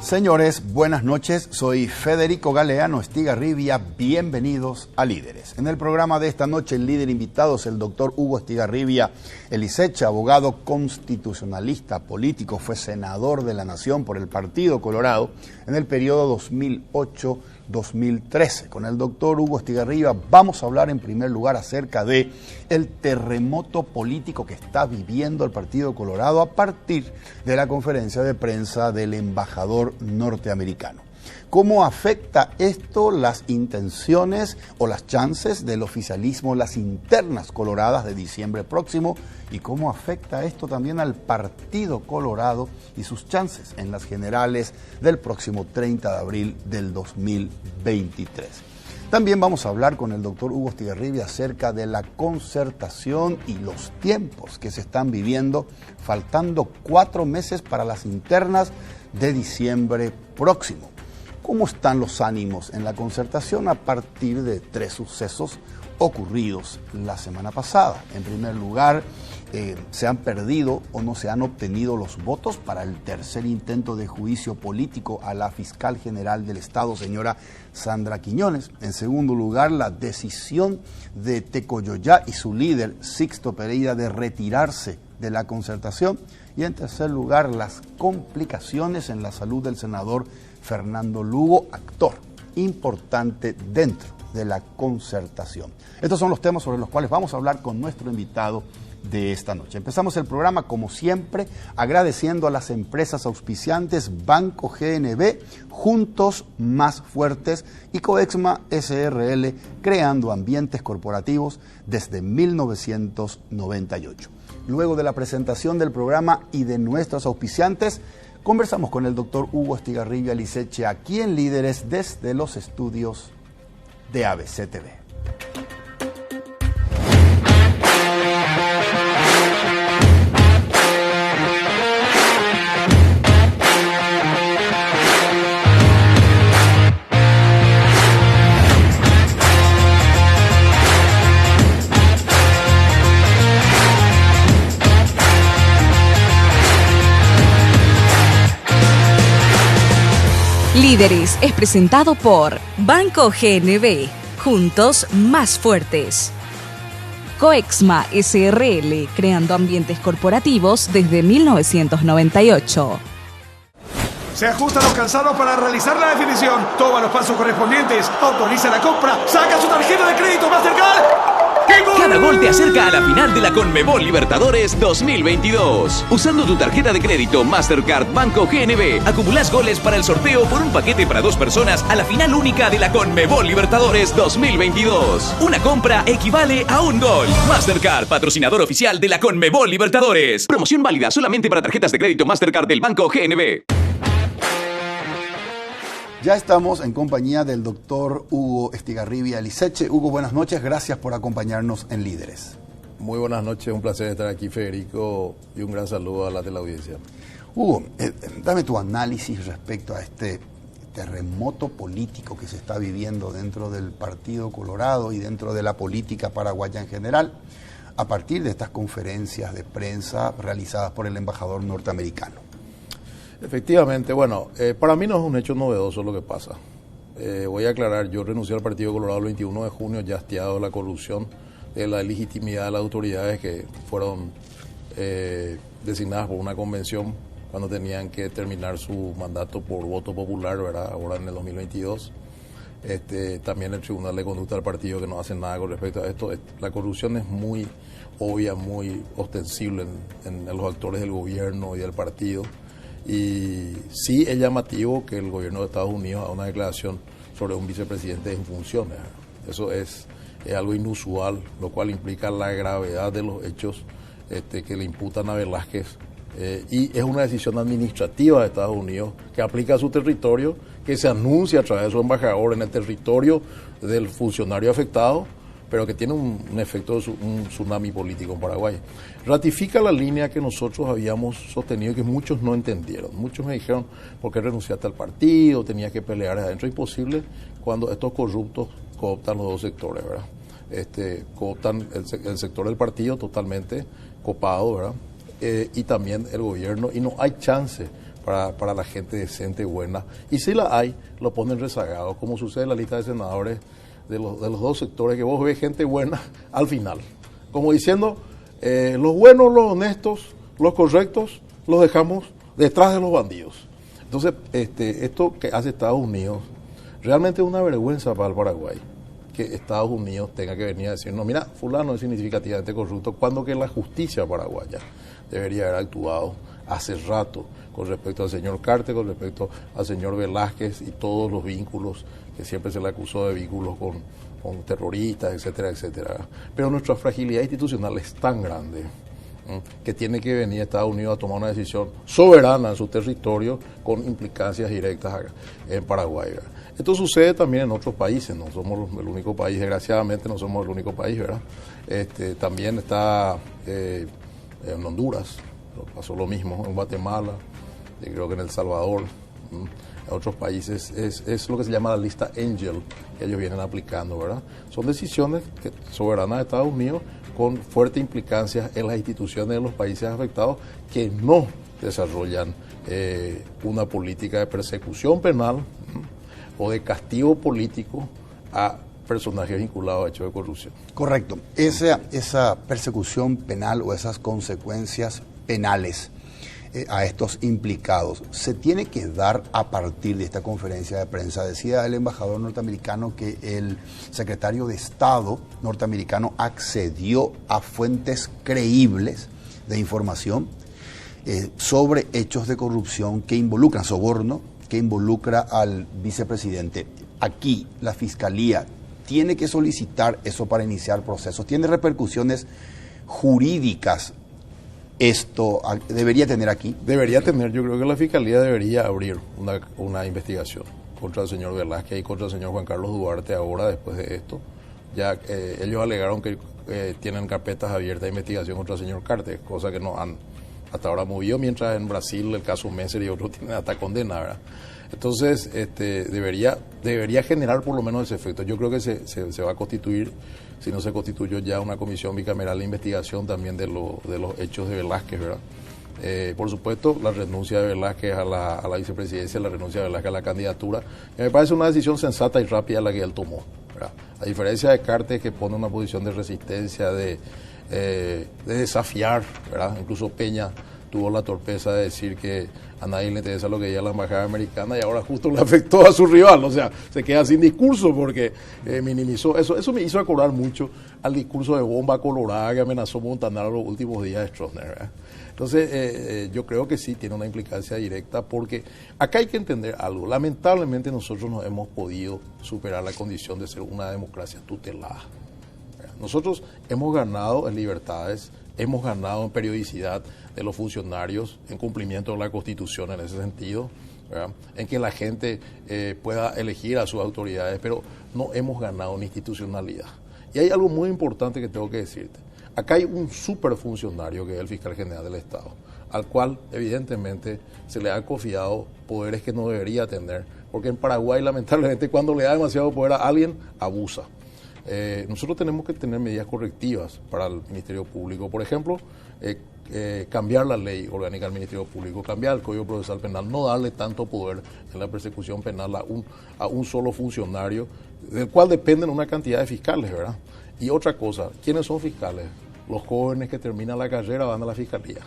Señores, buenas noches. Soy Federico Galeano Estigarribia. Bienvenidos a Líderes. En el programa de esta noche, el líder invitado es el doctor Hugo Estigarribia Eliseche, abogado constitucionalista, político, fue senador de la Nación por el Partido Colorado en el periodo 2008-2013. Con el doctor Hugo Estigarribia vamos a hablar en primer lugar acerca de el terremoto político que está viviendo el Partido Colorado a partir de la conferencia de prensa del embajador norteamericano. ¿Cómo afecta esto las intenciones o las chances del oficialismo, las internas coloradas de diciembre próximo? ¿Y cómo afecta esto también al Partido Colorado y sus chances en las generales del próximo 30 de abril del 2023? También vamos a hablar con el doctor Hugo Estigarribia acerca de la concertación y los tiempos que se están viviendo, faltando 4 meses para las internas de diciembre próximo. ¿Cómo están los ánimos en la concertación a partir de 3 sucesos ocurridos la semana pasada? En primer lugar, se han perdido o no se han obtenido los votos para el tercer intento de juicio político a la fiscal general del Estado, señora Sandra Quiñones. En segundo lugar, la decisión de Tecoyoyá y su líder, Sixto Pereira, de retirarse de la concertación. Y en tercer lugar, las complicaciones en la salud del senador Fernando Lugo, actor importante dentro de la concertación. Estos son los temas sobre los cuales vamos a hablar con nuestro invitado de esta noche. Empezamos el programa, como siempre, agradeciendo a las empresas auspiciantes Banco GNB, Juntos Más Fuertes, y Coexma SRL, creando ambientes corporativos desde 1998. Luego de la presentación del programa y de nuestros auspiciantes, conversamos con el doctor Hugo Estigarribia Eliseche, aquí en Líderes, desde los estudios de ABC TV. Líderes es presentado por Banco GNB, Juntos Más Fuertes. Coexma SRL, creando ambientes corporativos desde 1998. Se ajustan los calzados para realizar la definición. Toma los pasos correspondientes. Autoriza la compra. Saca su tarjeta de crédito Mastercard. Cada gol te acerca a la final de la Conmebol Libertadores 2022. Usando tu tarjeta de crédito Mastercard Banco GNB, acumulás goles para el sorteo por un paquete para 2 personas a la final única de la Conmebol Libertadores 2022. Una compra equivale a un gol. Mastercard, patrocinador oficial de la Conmebol Libertadores. Promoción válida solamente para tarjetas de crédito Mastercard del Banco GNB. Ya estamos en compañía del doctor Hugo Estigarribia Eliseche. Hugo, buenas noches, gracias por acompañarnos en Líderes. Muy buenas noches, un placer estar aquí, Federico, y un gran saludo a la teleaudiencia. Hugo, dame tu análisis respecto a este terremoto político que se está viviendo dentro del Partido Colorado y dentro de la política paraguaya en general, a partir de estas conferencias de prensa realizadas por el embajador norteamericano. Efectivamente, bueno, para mí no es un hecho novedoso lo que pasa. Voy a aclarar, yo renuncié al Partido Colorado el 21 de junio, ya hastiado la corrupción, de la ilegitimidad de las autoridades que fueron designadas por una convención cuando tenían que terminar su mandato por voto popular, ¿verdad? Ahora en el 2022. También el Tribunal de Conducta del partido que no hace nada con respecto a esto. La corrupción es muy obvia, muy ostensible en los actores del gobierno y del partido. Y sí es llamativo que el gobierno de Estados Unidos haga una declaración sobre un vicepresidente en funciones. Eso es algo inusual, lo cual implica la gravedad de los hechos que le imputan a Velázquez. Y es una decisión administrativa de Estados Unidos que aplica a su territorio, que se anuncia a través de su embajador en el territorio del funcionario afectado, pero que tiene un efecto, un tsunami político en Paraguay. Ratifica la línea que nosotros habíamos sostenido y que muchos no entendieron. Muchos me dijeron, ¿por qué renunciaste al partido? Tenías que pelear adentro. Imposible cuando estos corruptos cooptan los dos sectores, ¿verdad? Cooptan el sector del partido totalmente copado, ¿verdad? Y también el gobierno, y no hay chance para la gente decente, buena. Y si la hay, lo ponen rezagado, como sucede en la lista de senadores de los dos sectores, que vos ves gente buena al final. Como diciendo, los buenos, los honestos, los correctos, los dejamos detrás de los bandidos. Entonces, esto que hace Estados Unidos, realmente es una vergüenza para el Paraguay, que Estados Unidos tenga que venir a decir, no, mira, fulano es significativamente corrupto, cuando que la justicia paraguaya debería haber actuado hace rato con respecto al señor Carter, con respecto al señor Velázquez y todos los vínculos, que siempre se le acusó de vínculos con terroristas, etcétera, etcétera. Pero nuestra fragilidad institucional es tan grande que tiene que venir Estados Unidos a tomar una decisión soberana en su territorio con implicancias directas en Paraguay, ¿verdad? Esto sucede también en otros países, no somos el único país, desgraciadamente no somos el único país, ¿verdad? También está en Honduras, pasó lo mismo, en Guatemala, creo que en El Salvador, en otros países, es lo que se llama la lista Angel, que ellos vienen aplicando, ¿verdad? Son decisiones soberanas de Estados Unidos con fuertes implicancias en las instituciones de los países afectados que no desarrollan una política de persecución penal o de castigo político a personajes vinculados a hechos de corrupción. Correcto. Esa persecución penal o esas consecuencias penales a estos implicados se tiene que dar a partir de esta conferencia de prensa. Decía el embajador norteamericano que el secretario de Estado norteamericano accedió a fuentes creíbles de información sobre hechos de corrupción que involucran soborno, que involucra al vicepresidente. Aquí la Fiscalía tiene que solicitar eso para iniciar procesos. ¿Tiene repercusiones jurídicas esto? ¿Debería tener aquí? Debería tener. Yo creo que la Fiscalía debería abrir una investigación contra el señor Velázquez y contra el señor Juan Carlos Duarte ahora, después de esto. Ya ellos alegaron que tienen carpetas abiertas de investigación contra el señor Carter, cosa que no han hasta ahora movido, mientras en Brasil el caso Messer y otros tienen hasta condena, ¿verdad? Entonces, debería generar por lo menos ese efecto. Yo creo que se va a constituir, si no se constituyó ya, una comisión bicameral de investigación también de los hechos de Velázquez, ¿verdad? Por supuesto, la renuncia de Velázquez a la vicepresidencia, la renuncia de Velázquez a la candidatura, me parece una decisión sensata y rápida la que él tomó, ¿verdad? A diferencia de Carter, que pone una posición de resistencia, de desafiar, ¿verdad? Incluso Peña tuvo la torpeza de decir que a nadie le interesa lo que diga la embajada americana y ahora justo le afectó a su rival, o sea, se queda sin discurso porque minimizó eso me hizo acordar mucho al discurso de bomba colorada que amenazó Montanar los últimos días de Stroessner, ¿verdad? Entonces, yo creo que sí tiene una implicancia directa, porque acá hay que entender algo. Lamentablemente nosotros no hemos podido superar la condición de ser una democracia tutelada. Nosotros hemos ganado en libertades, hemos ganado en periodicidad de los funcionarios, en cumplimiento de la Constitución en ese sentido, ¿verdad? En que la gente pueda elegir a sus autoridades, pero no hemos ganado en institucionalidad. Y hay algo muy importante que tengo que decirte. Acá hay un superfuncionario que es el fiscal general del Estado, al cual evidentemente se le ha confiado poderes que no debería tener, porque en Paraguay lamentablemente cuando le da demasiado poder a alguien, abusa. Nosotros tenemos que tener medidas correctivas para el Ministerio Público. Por ejemplo, cambiar la ley orgánica del Ministerio Público, cambiar el Código Procesal Penal, no darle tanto poder en la persecución penal a un solo funcionario, del cual dependen una cantidad de fiscales, ¿verdad? Y otra cosa, ¿quiénes son fiscales? Los jóvenes que terminan la carrera van a la Fiscalía.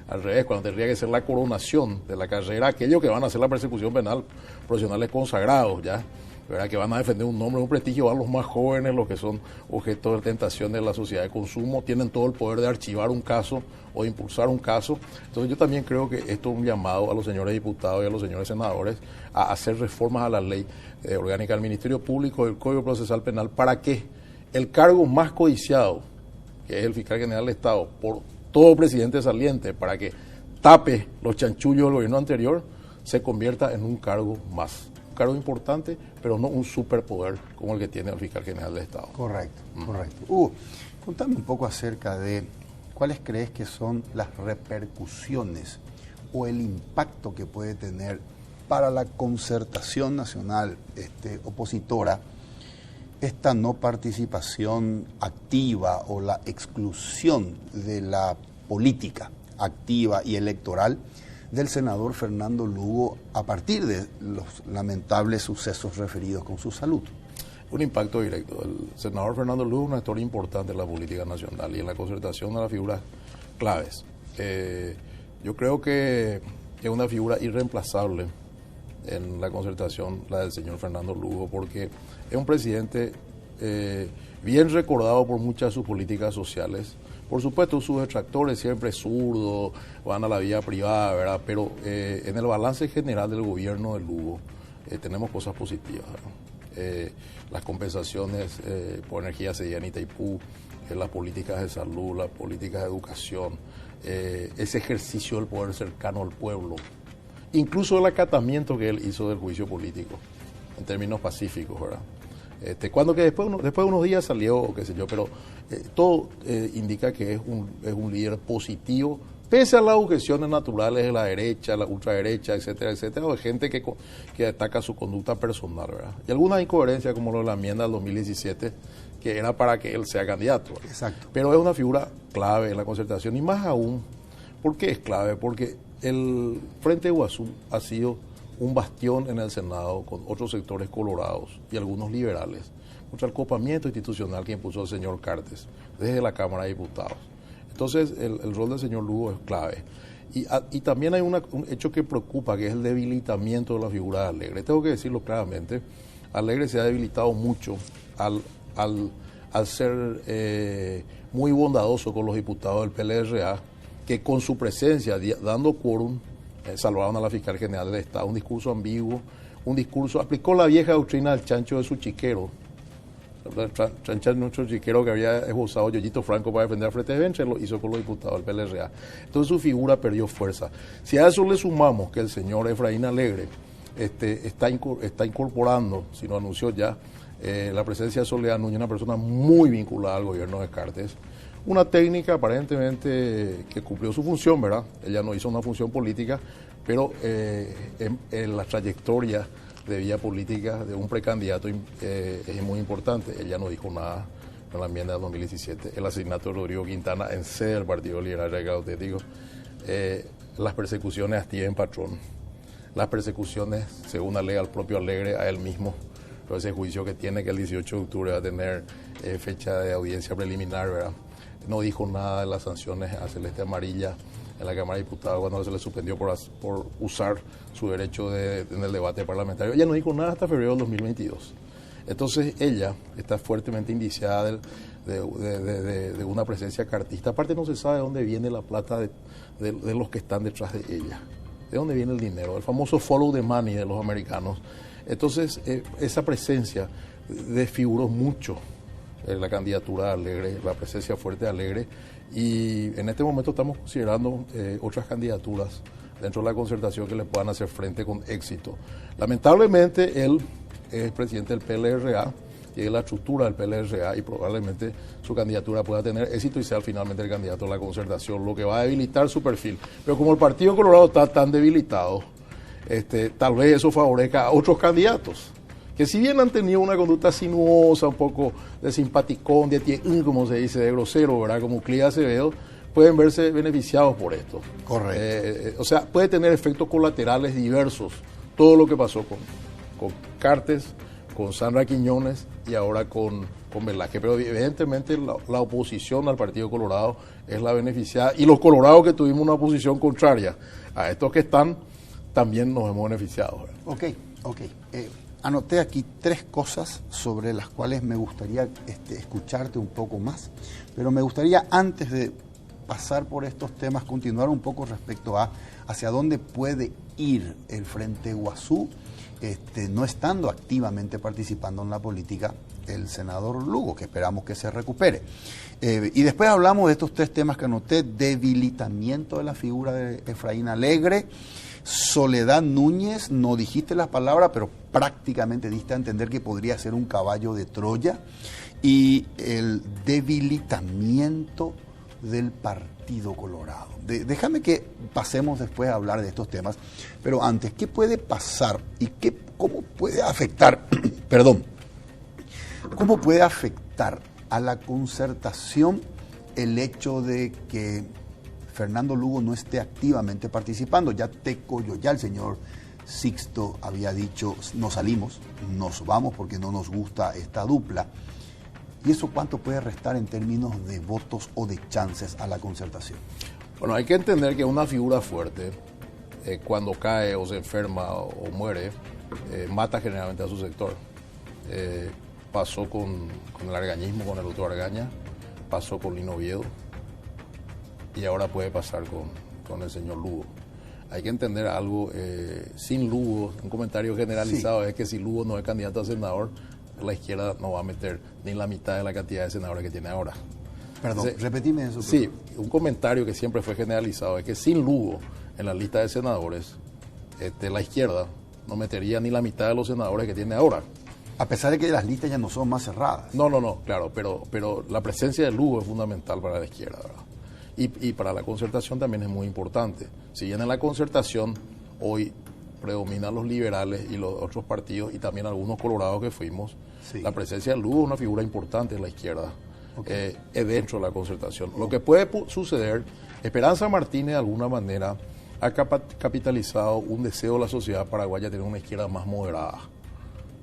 Al revés, cuando tendría que ser la coronación de la carrera, aquellos que van a hacer la persecución penal, profesionales consagrados, ¿ya? ¿Verdad? Que van a defender un nombre, un prestigio, van los más jóvenes, los que son objeto de tentación de la sociedad de consumo, tienen todo el poder de archivar un caso o de impulsar un caso. Entonces yo también creo que esto es un llamado a los señores diputados y a los señores senadores a hacer reformas a la ley orgánica del Ministerio Público, del Código Procesal Penal, para que el cargo más codiciado, que es el fiscal general del Estado, por todo presidente saliente, para que tape los chanchullos del gobierno anterior, se convierta en un cargo más. Cargo importante, pero no un superpoder como el que tiene el fiscal general del Estado. Correcto, correcto. Contame un poco acerca de cuáles crees que son las repercusiones o el impacto que puede tener para la concertación nacional opositora esta no participación activa o la exclusión de la política activa y electoral del senador Fernando Lugo a partir de los lamentables sucesos referidos con su salud? Un impacto directo. El senador Fernando Lugo es una historia importante en la política nacional y en la concertación de las figuras claves. Yo creo que es una figura irreemplazable en la concertación, la del señor Fernando Lugo, porque es un presidente bien recordado por muchas de sus políticas sociales. Por supuesto, sus detractores siempre zurdos, van a la vía privada, ¿verdad? Pero en el balance general del gobierno de Lugo tenemos cosas positivas, ¿verdad? Las compensaciones por energía se en Itaipú, las políticas de salud, las políticas de educación, ese ejercicio del poder cercano al pueblo, incluso el acatamiento que él hizo del juicio político, en términos pacíficos, ¿verdad? Cuando que después de unos días salió, qué sé yo, pero todo indica que es un líder positivo, pese a las objeciones naturales de la derecha, la ultraderecha, etcétera, etcétera, o de gente que ataca su conducta personal, ¿verdad? Y algunas incoherencias, como lo de la enmienda del 2017, que era para que él sea candidato, ¿verdad? Exacto. Pero es una figura clave en la concertación, y más aún, ¿por qué es clave? Porque el Frente Iguazú ha sido un bastión en el Senado con otros sectores colorados y algunos liberales contra el copamiento institucional que impuso el señor Cartes desde la Cámara de Diputados. Entonces, el rol del señor Lugo es clave. Y también hay un hecho que preocupa, que es el debilitamiento de la figura de Alegre. Tengo que decirlo claramente, Alegre se ha debilitado mucho al ser muy bondadoso con los diputados del PLRA, que con su presencia, dando quórum, salvaron a la fiscal general del Estado. Un discurso ambiguo, aplicó la vieja doctrina del chancho de su chiquero. Nuestro chiquero que había esbozado Yoyito Franco para defender a Frente de Benche, lo hizo con los diputados del PLRA. Entonces su figura perdió fuerza. Si a eso le sumamos que el señor Efraín Alegre está incorporando, si no anunció ya, la presencia de Soledad Núñez, una persona muy vinculada al gobierno de Cartes, una técnica aparentemente que cumplió su función, ¿verdad? Ella no hizo una función política, pero en la trayectoria de vía política de un precandidato es muy importante. Ella no dijo nada en la enmienda de 2017. El asesinato de Rodrigo Quintana en sede del Partido Liberal Democrático, las persecuciones a Steven Patrón, las persecuciones, según alega el propio Alegre, a él mismo, todo ese juicio que tiene, que el 18 de octubre va a tener fecha de audiencia preliminar, ¿verdad? No dijo nada de las sanciones a Celeste Amarilla en la Cámara de Diputados cuando se le suspendió por usar su derecho en el debate parlamentario. Ella no dijo nada hasta febrero del 2022. Entonces ella está fuertemente indiciada de una presencia cartista. Aparte no se sabe de dónde viene la plata de los que están detrás de ella. ¿De dónde viene el dinero? El famoso follow the money de los americanos. Entonces esa presencia desfiguró mucho la candidatura de Alegre, la presencia fuerte de Alegre, y en este momento estamos considerando otras candidaturas dentro de la concertación que le puedan hacer frente con éxito. Lamentablemente él es presidente del PLRA, tiene la estructura del PLRA y probablemente su candidatura pueda tener éxito y sea finalmente el candidato de la concertación, lo que va a debilitar su perfil. Pero como el Partido Colorado está tan debilitado, tal vez eso favorezca a otros candidatos, que si bien han tenido una conducta sinuosa, un poco de simpaticón, como se dice, de grosero, ¿verdad? Como Clías Acevedo, pueden verse beneficiados por esto. Correcto. O sea, puede tener efectos colaterales diversos, todo lo que pasó con Cartes, con Sandra Quiñones y ahora con Velázquez. Pero evidentemente la oposición al Partido Colorado es la beneficiada, y los colorados que tuvimos una posición contraria a estos que están, también nos hemos beneficiado, ¿verdad? Ok. Anoté aquí 3 cosas sobre las cuales me gustaría escucharte un poco más, pero me gustaría, antes de pasar por estos temas, continuar un poco respecto a hacia dónde puede ir el Frente Iguazú, no estando activamente participando en la política el senador Lugo, que esperamos que se recupere. Y después hablamos de estos 3 temas que anoté: debilitamiento de la figura de Efraín Alegre, Soledad Núñez, no dijiste las palabras, pero prácticamente diste a entender que podría ser un caballo de Troya, y el debilitamiento del Partido Colorado. Déjame que pasemos después a hablar de estos temas, pero antes, ¿qué puede pasar y cómo puede afectar, cómo puede afectar a la concertación el hecho de que Fernando Lugo no esté activamente participando. Ya el señor Sixto había dicho, nos salimos, nos vamos porque no nos gusta esta dupla. ¿Y eso cuánto puede restar en términos de votos o de chances a la Concertación? Bueno, hay que entender que una figura fuerte, cuando cae o se enferma o muere, mata generalmente a su sector. Pasó con el argañismo, con el doctor Argaña, pasó con Lino Oviedo y ahora puede pasar con el señor Lugo. Hay que entender algo, sin Lugo, un comentario generalizado es que si Lugo no es candidato a senador, la izquierda no va a meter ni la mitad de la cantidad de senadores que tiene ahora. Perdón, repetime eso. Sí, un comentario que siempre fue generalizado es que sin Lugo en la lista de senadores, la izquierda no metería ni la mitad de los senadores que tiene ahora. A pesar de que las listas ya no son más cerradas. No, claro, pero la presencia de Lugo es fundamental para la izquierda, ¿verdad? Y para la Concertación también es muy importante. Si bien en la Concertación hoy predominan los liberales y los otros partidos y también algunos colorados que fuimos, sí, la presencia de Lugo es una figura importante en la izquierda, dentro de la Concertación. Lo que puede suceder, Esperanza Martínez de alguna manera ha capitalizado un deseo de la sociedad paraguaya de tener una izquierda más moderada.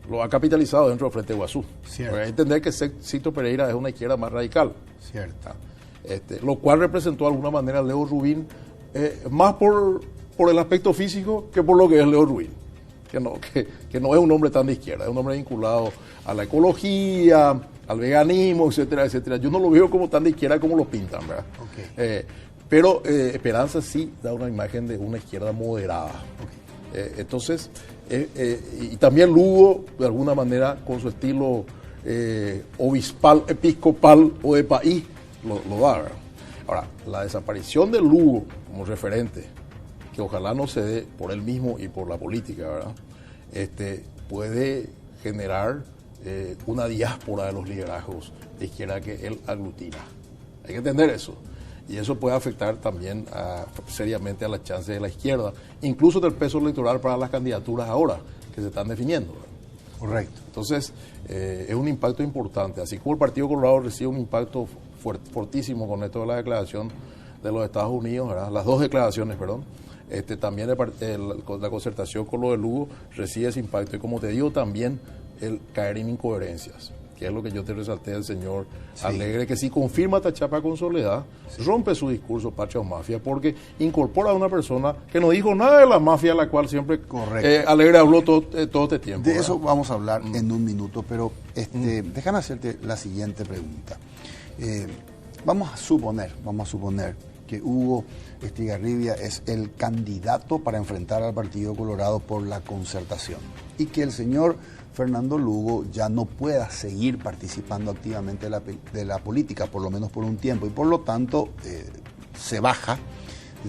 Lo ha capitalizado dentro del Frente Guazú. Hay que entender que Sixto Pereira es una izquierda más radical. Cierto. Lo cual representó de alguna manera a Leo Rubín, más por el aspecto físico que por lo que es Leo Rubín, que no es un hombre tan de izquierda, es un hombre vinculado a la ecología, al veganismo, etcétera, etcétera. Yo no lo veo como tan de izquierda como lo pintan, ¿verdad? Pero Esperanza sí da una imagen de una izquierda moderada. Entonces, y también Lugo, de alguna manera, con su estilo obispal, episcopal o de país, lo da, ¿verdad? Ahora, la desaparición de Lugo como referente, que ojalá no se dé por él mismo y por la política, ¿verdad? Puede generar una diáspora de los liderazgos de izquierda que él aglutina. Hay que entender eso. Y eso puede afectar también seriamente a las chances de la izquierda, incluso del peso electoral para las candidaturas ahora que se están definiendo, ¿verdad? Correcto. Entonces, es un impacto importante. Así como el Partido Colorado recibe un impacto fortísimo con esto de la declaración de los Estados Unidos, ¿verdad? Las dos declaraciones, perdón, también la Concertación con lo de Lugo recibe ese impacto. Y como te digo, también el caer en incoherencias, que es lo que yo te resalté del señor Alegre, que si confirma Tachapa con Soledad, rompe su discurso patria o mafia, porque incorpora a una persona que no dijo nada de la mafia, a la cual siempre Alegre habló todo este tiempo. De eso vamos a hablar en un minuto, pero déjame hacerte la siguiente pregunta. Vamos a suponer que Hugo Estigarribia es el candidato para enfrentar al Partido Colorado por la Concertación y que el señor Fernando Lugo ya no pueda seguir participando activamente de la política, por lo menos por un tiempo, y por lo tanto se baja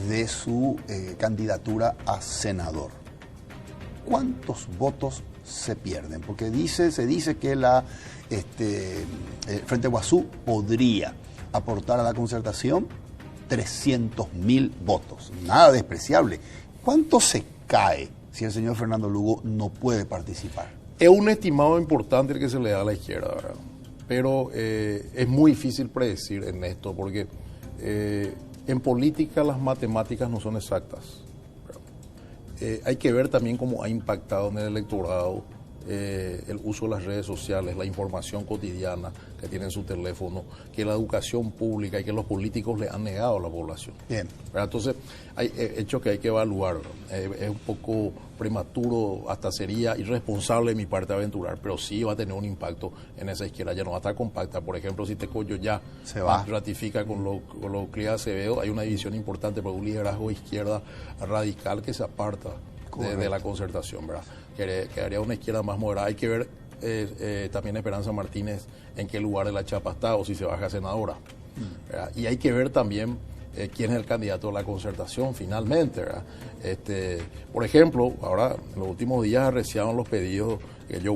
de su candidatura a senador. ¿Cuántos votos se pierden? Porque se dice que el Frente Guazú podría aportar a la Concertación 300.000 votos, nada despreciable. ¿Cuánto se cae si el señor Fernando Lugo no puede participar? Es un estimado importante el que se le da a la izquierda, ¿verdad? Pero es muy difícil predecir en esto, porque en política las matemáticas no son exactas. Hay que ver también cómo ha impactado en el electorado el uso de las redes sociales, la información cotidiana que tiene en su teléfono, que la educación pública y que los políticos le han negado a la población. Bien. Entonces, hay hechos que hay que evaluar. Es un poco prematuro, hasta sería irresponsable de mi parte aventurar, pero sí va a tener un impacto en esa izquierda. Ya no va a estar compacta. Por ejemplo, si Tecoyo ya se va, ratifica con lo Clea Acevedo, hay una división importante para un liderazgo de izquierda radical que se aparta de la Concertación, ¿verdad? Quedaría una izquierda más moderada. Hay que ver también Esperanza Martínez en qué lugar de la chapa está o si se baja a senadora. Y hay que ver también quién es el candidato de la Concertación finalmente, ¿verdad? Por ejemplo, ahora en los últimos días arreciaron los pedidos que yo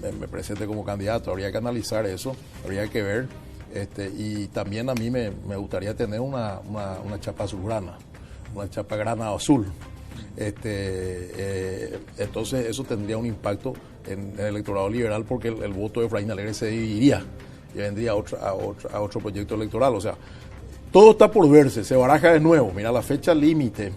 me presente como candidato. Habría que analizar eso, habría que ver. Y también a mí me gustaría tener una chapa azulgrana, una chapa grana azul. Entonces eso tendría un impacto en el electorado liberal, porque el voto de Efraín Alegre se dividiría y vendría a otro proyecto electoral. O sea, todo está por verse, se baraja de nuevo. Mira, la fecha límite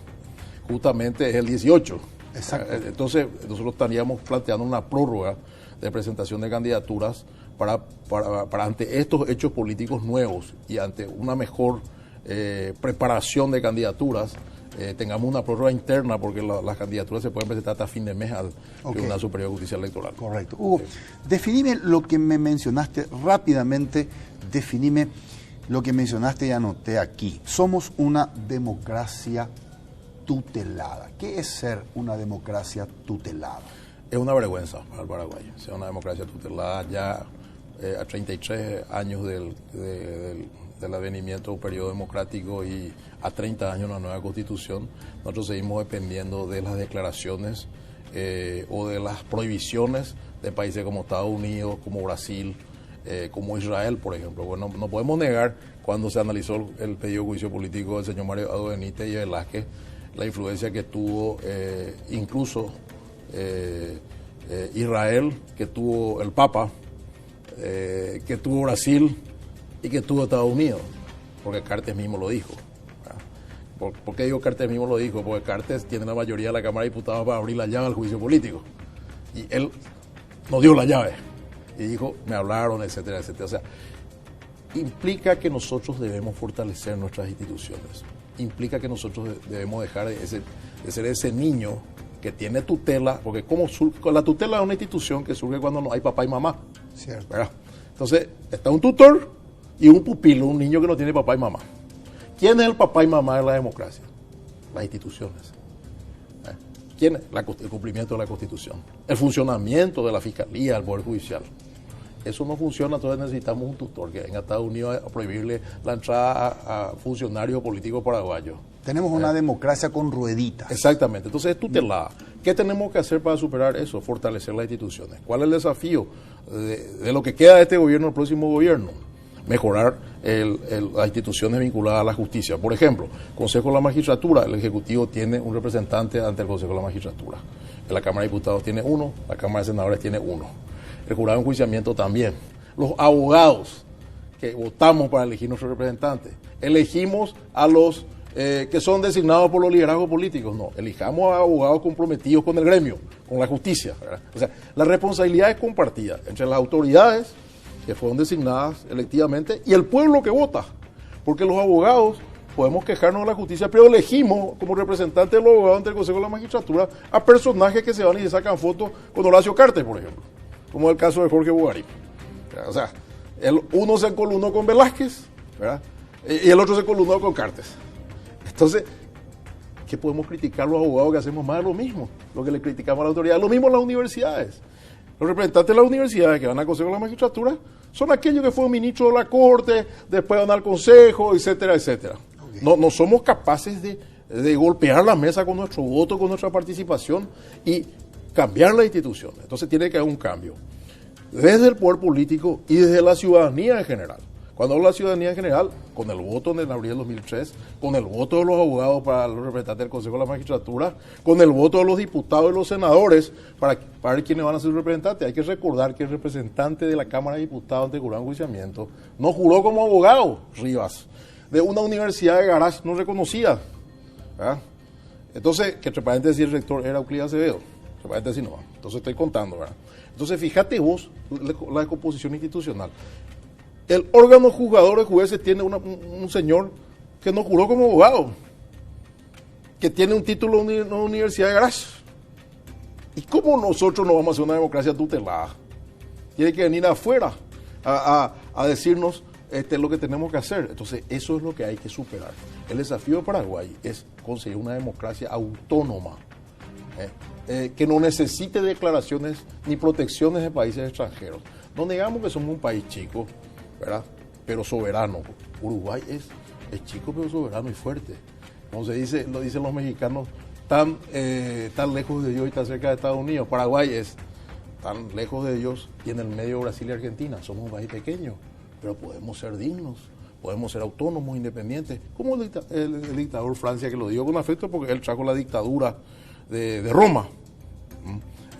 justamente es el 18. Exacto. Entonces, nosotros estaríamos planteando una prórroga de presentación de candidaturas para ante estos hechos políticos nuevos y ante una mejor preparación de candidaturas, tengamos una prórroga interna, porque las candidaturas se pueden presentar hasta fin de mes al Tribunal Superior de Justicia Electoral. Correcto. Hugo, definime lo que me mencionaste rápidamente, definime lo que mencionaste y anoté aquí. Somos una democracia tutelada. ¿Qué es ser una democracia tutelada? Es una vergüenza para el Paraguay, ser una democracia tutelada ya a 33 años del advenimiento de un periodo democrático y a 30 años de una nueva constitución. Nosotros seguimos dependiendo de las declaraciones o de las prohibiciones de países como Estados Unidos, como Brasil, como Israel, por ejemplo. Bueno, no podemos negar, cuando se analizó el pedido de juicio político del señor Mario Abdo Benítez y Velázquez, la influencia que tuvo incluso Israel, que tuvo el Papa, que tuvo Brasil y que tuvo Estados Unidos, porque Cartes mismo lo dijo. ¿Por qué digo Cartes mismo lo dijo? Porque Cartes tiene la mayoría de la Cámara de Diputados para abrir la llave al juicio político. Y él nos dio la llave. Y dijo, me hablaron, etcétera, etcétera. O sea, implica que nosotros debemos fortalecer nuestras instituciones. Implica que nosotros debemos dejar de ser ese niño que tiene tutela, porque la tutela es una institución que surge cuando no hay papá y mamá. Cierto. ¿Verdad? Entonces, está un tutor y un pupilo, un niño que no tiene papá y mamá. ¿Quién es el papá y mamá de la democracia? Las instituciones. ¿Quién es? El cumplimiento de la Constitución. El funcionamiento de la Fiscalía, del Poder Judicial. Eso no funciona, entonces necesitamos un tutor que venga a Estados Unidos a prohibirle la entrada a funcionarios políticos paraguayos. Tenemos una democracia con rueditas. Exactamente, entonces es tutelada. ¿Qué tenemos que hacer para superar eso? Fortalecer las instituciones. ¿Cuál es el desafío de lo que queda de este gobierno, el próximo gobierno? Mejorar las instituciones vinculadas a la justicia. Por ejemplo, Consejo de la Magistratura, el Ejecutivo tiene un representante ante el Consejo de la Magistratura. La Cámara de Diputados tiene uno, la Cámara de Senadores tiene uno. El jurado de enjuiciamiento también. Los abogados que votamos para elegir nuestros representantes, elegimos a los que son designados por los liderazgos políticos. No, elijamos a abogados comprometidos con el gremio, con la justicia, ¿verdad? O sea, la responsabilidad es compartida entre las autoridades que fueron designadas electivamente y el pueblo que vota, porque los abogados podemos quejarnos de la justicia, pero elegimos como representantes de los abogados ante el Consejo de la Magistratura a personajes que se van y se sacan fotos con Horacio Cartes, por ejemplo, como el caso de Jorge Bugarín. O sea, uno se encolumnó con Velázquez, ¿verdad? Y el otro se encolumnó con Cartes. Entonces, ¿qué podemos criticar los abogados que hacemos más de lo mismo? Lo que le criticamos a la autoridad, lo mismo en las universidades. Los representantes de las universidades que van al Consejo de la Magistratura son aquellos que fueron ministros de la Corte, después van al Consejo, etcétera, etcétera. Okay. No somos capaces de golpear la mesa con nuestro voto, con nuestra participación y cambiar la institución. Entonces tiene que haber un cambio. Desde el poder político y desde la ciudadanía en general. Cuando hablo de la ciudadanía en general, con el voto en abril del 2003, con el voto de los abogados para los representantes del Consejo de la Magistratura, con el voto de los diputados y los senadores para ver quiénes van a ser sus representantes. Hay que recordar que el representante de la Cámara de Diputados ante el jurado de enjuiciamiento no juró como abogado, Rivas, de una universidad de garage no reconocida. ¿Verdad? Entonces, que entre paréntesis el rector era Euclides Acevedo, entre paréntesis no. Entonces estoy contando, ¿verdad? Entonces fíjate vos la descomposición institucional. El órgano juzgador de jueces tiene un señor que no juró como abogado, que tiene un título en una universidad de garage. ¿Y cómo nosotros no vamos a hacer una democracia tutelada? Tiene que venir afuera a decirnos lo que tenemos que hacer. Entonces, eso es lo que hay que superar. El desafío de Paraguay es conseguir una democracia autónoma, que no necesite declaraciones ni protecciones de países extranjeros. No negamos que somos un país chico, ¿verdad? Pero soberano. Uruguay es chico pero soberano y fuerte. Como se dice, lo dicen los mexicanos, tan lejos de Dios y tan cerca de Estados Unidos. Paraguay es tan lejos de Dios y en el medio Brasil y Argentina. Somos un país pequeño, pero podemos ser dignos, podemos ser autónomos, independientes, como el dictador Francia, que lo digo con afecto porque él trajo la dictadura de Roma.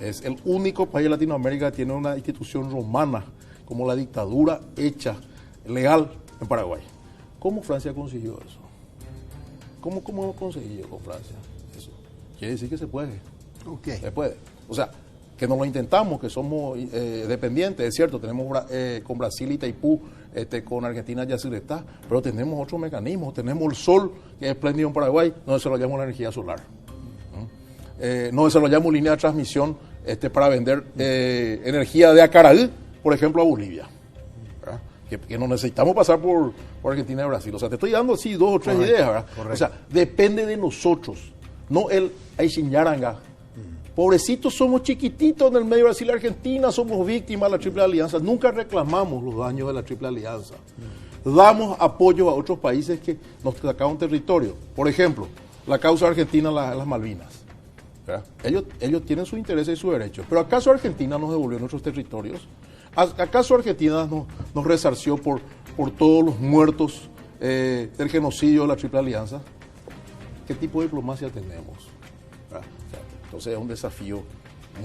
Es el único país de Latinoamérica que tiene una institución romana como la dictadura hecha legal en Paraguay. ¿Cómo Francia consiguió eso? ¿Cómo hemos conseguido con Francia eso? Quiere decir que se puede. Okay. Se puede. O sea, que no lo intentamos, que somos dependientes, es cierto, tenemos con Brasil y Itaipú, con Argentina Yacyretá, pero tenemos otros mecanismos, tenemos el sol, que es espléndido en Paraguay, no desarrollamos la energía solar. No desarrollamos línea de transmisión para vender energía de Acaraí, por ejemplo, a Bolivia. Que no necesitamos pasar por Argentina y Brasil. O sea, te estoy dando así 2 o 3 ideas, ¿verdad? Correcto. O sea, depende de nosotros, no el Aishiñaranga. Pobrecitos, somos chiquititos en el medio de Brasil y Argentina, somos víctimas de la Triple Alianza. Nunca reclamamos los daños de la Triple Alianza. Damos apoyo a otros países que nos sacaron territorio. Por ejemplo, la causa argentina, las Malvinas. Ellos tienen sus intereses y sus derechos. Pero ¿acaso Argentina nos devolvió nuestros territorios? ¿Acaso Argentina nos resarció por todos los muertos del genocidio de la Triple Alianza? ¿Qué tipo de diplomacia tenemos? Entonces es un desafío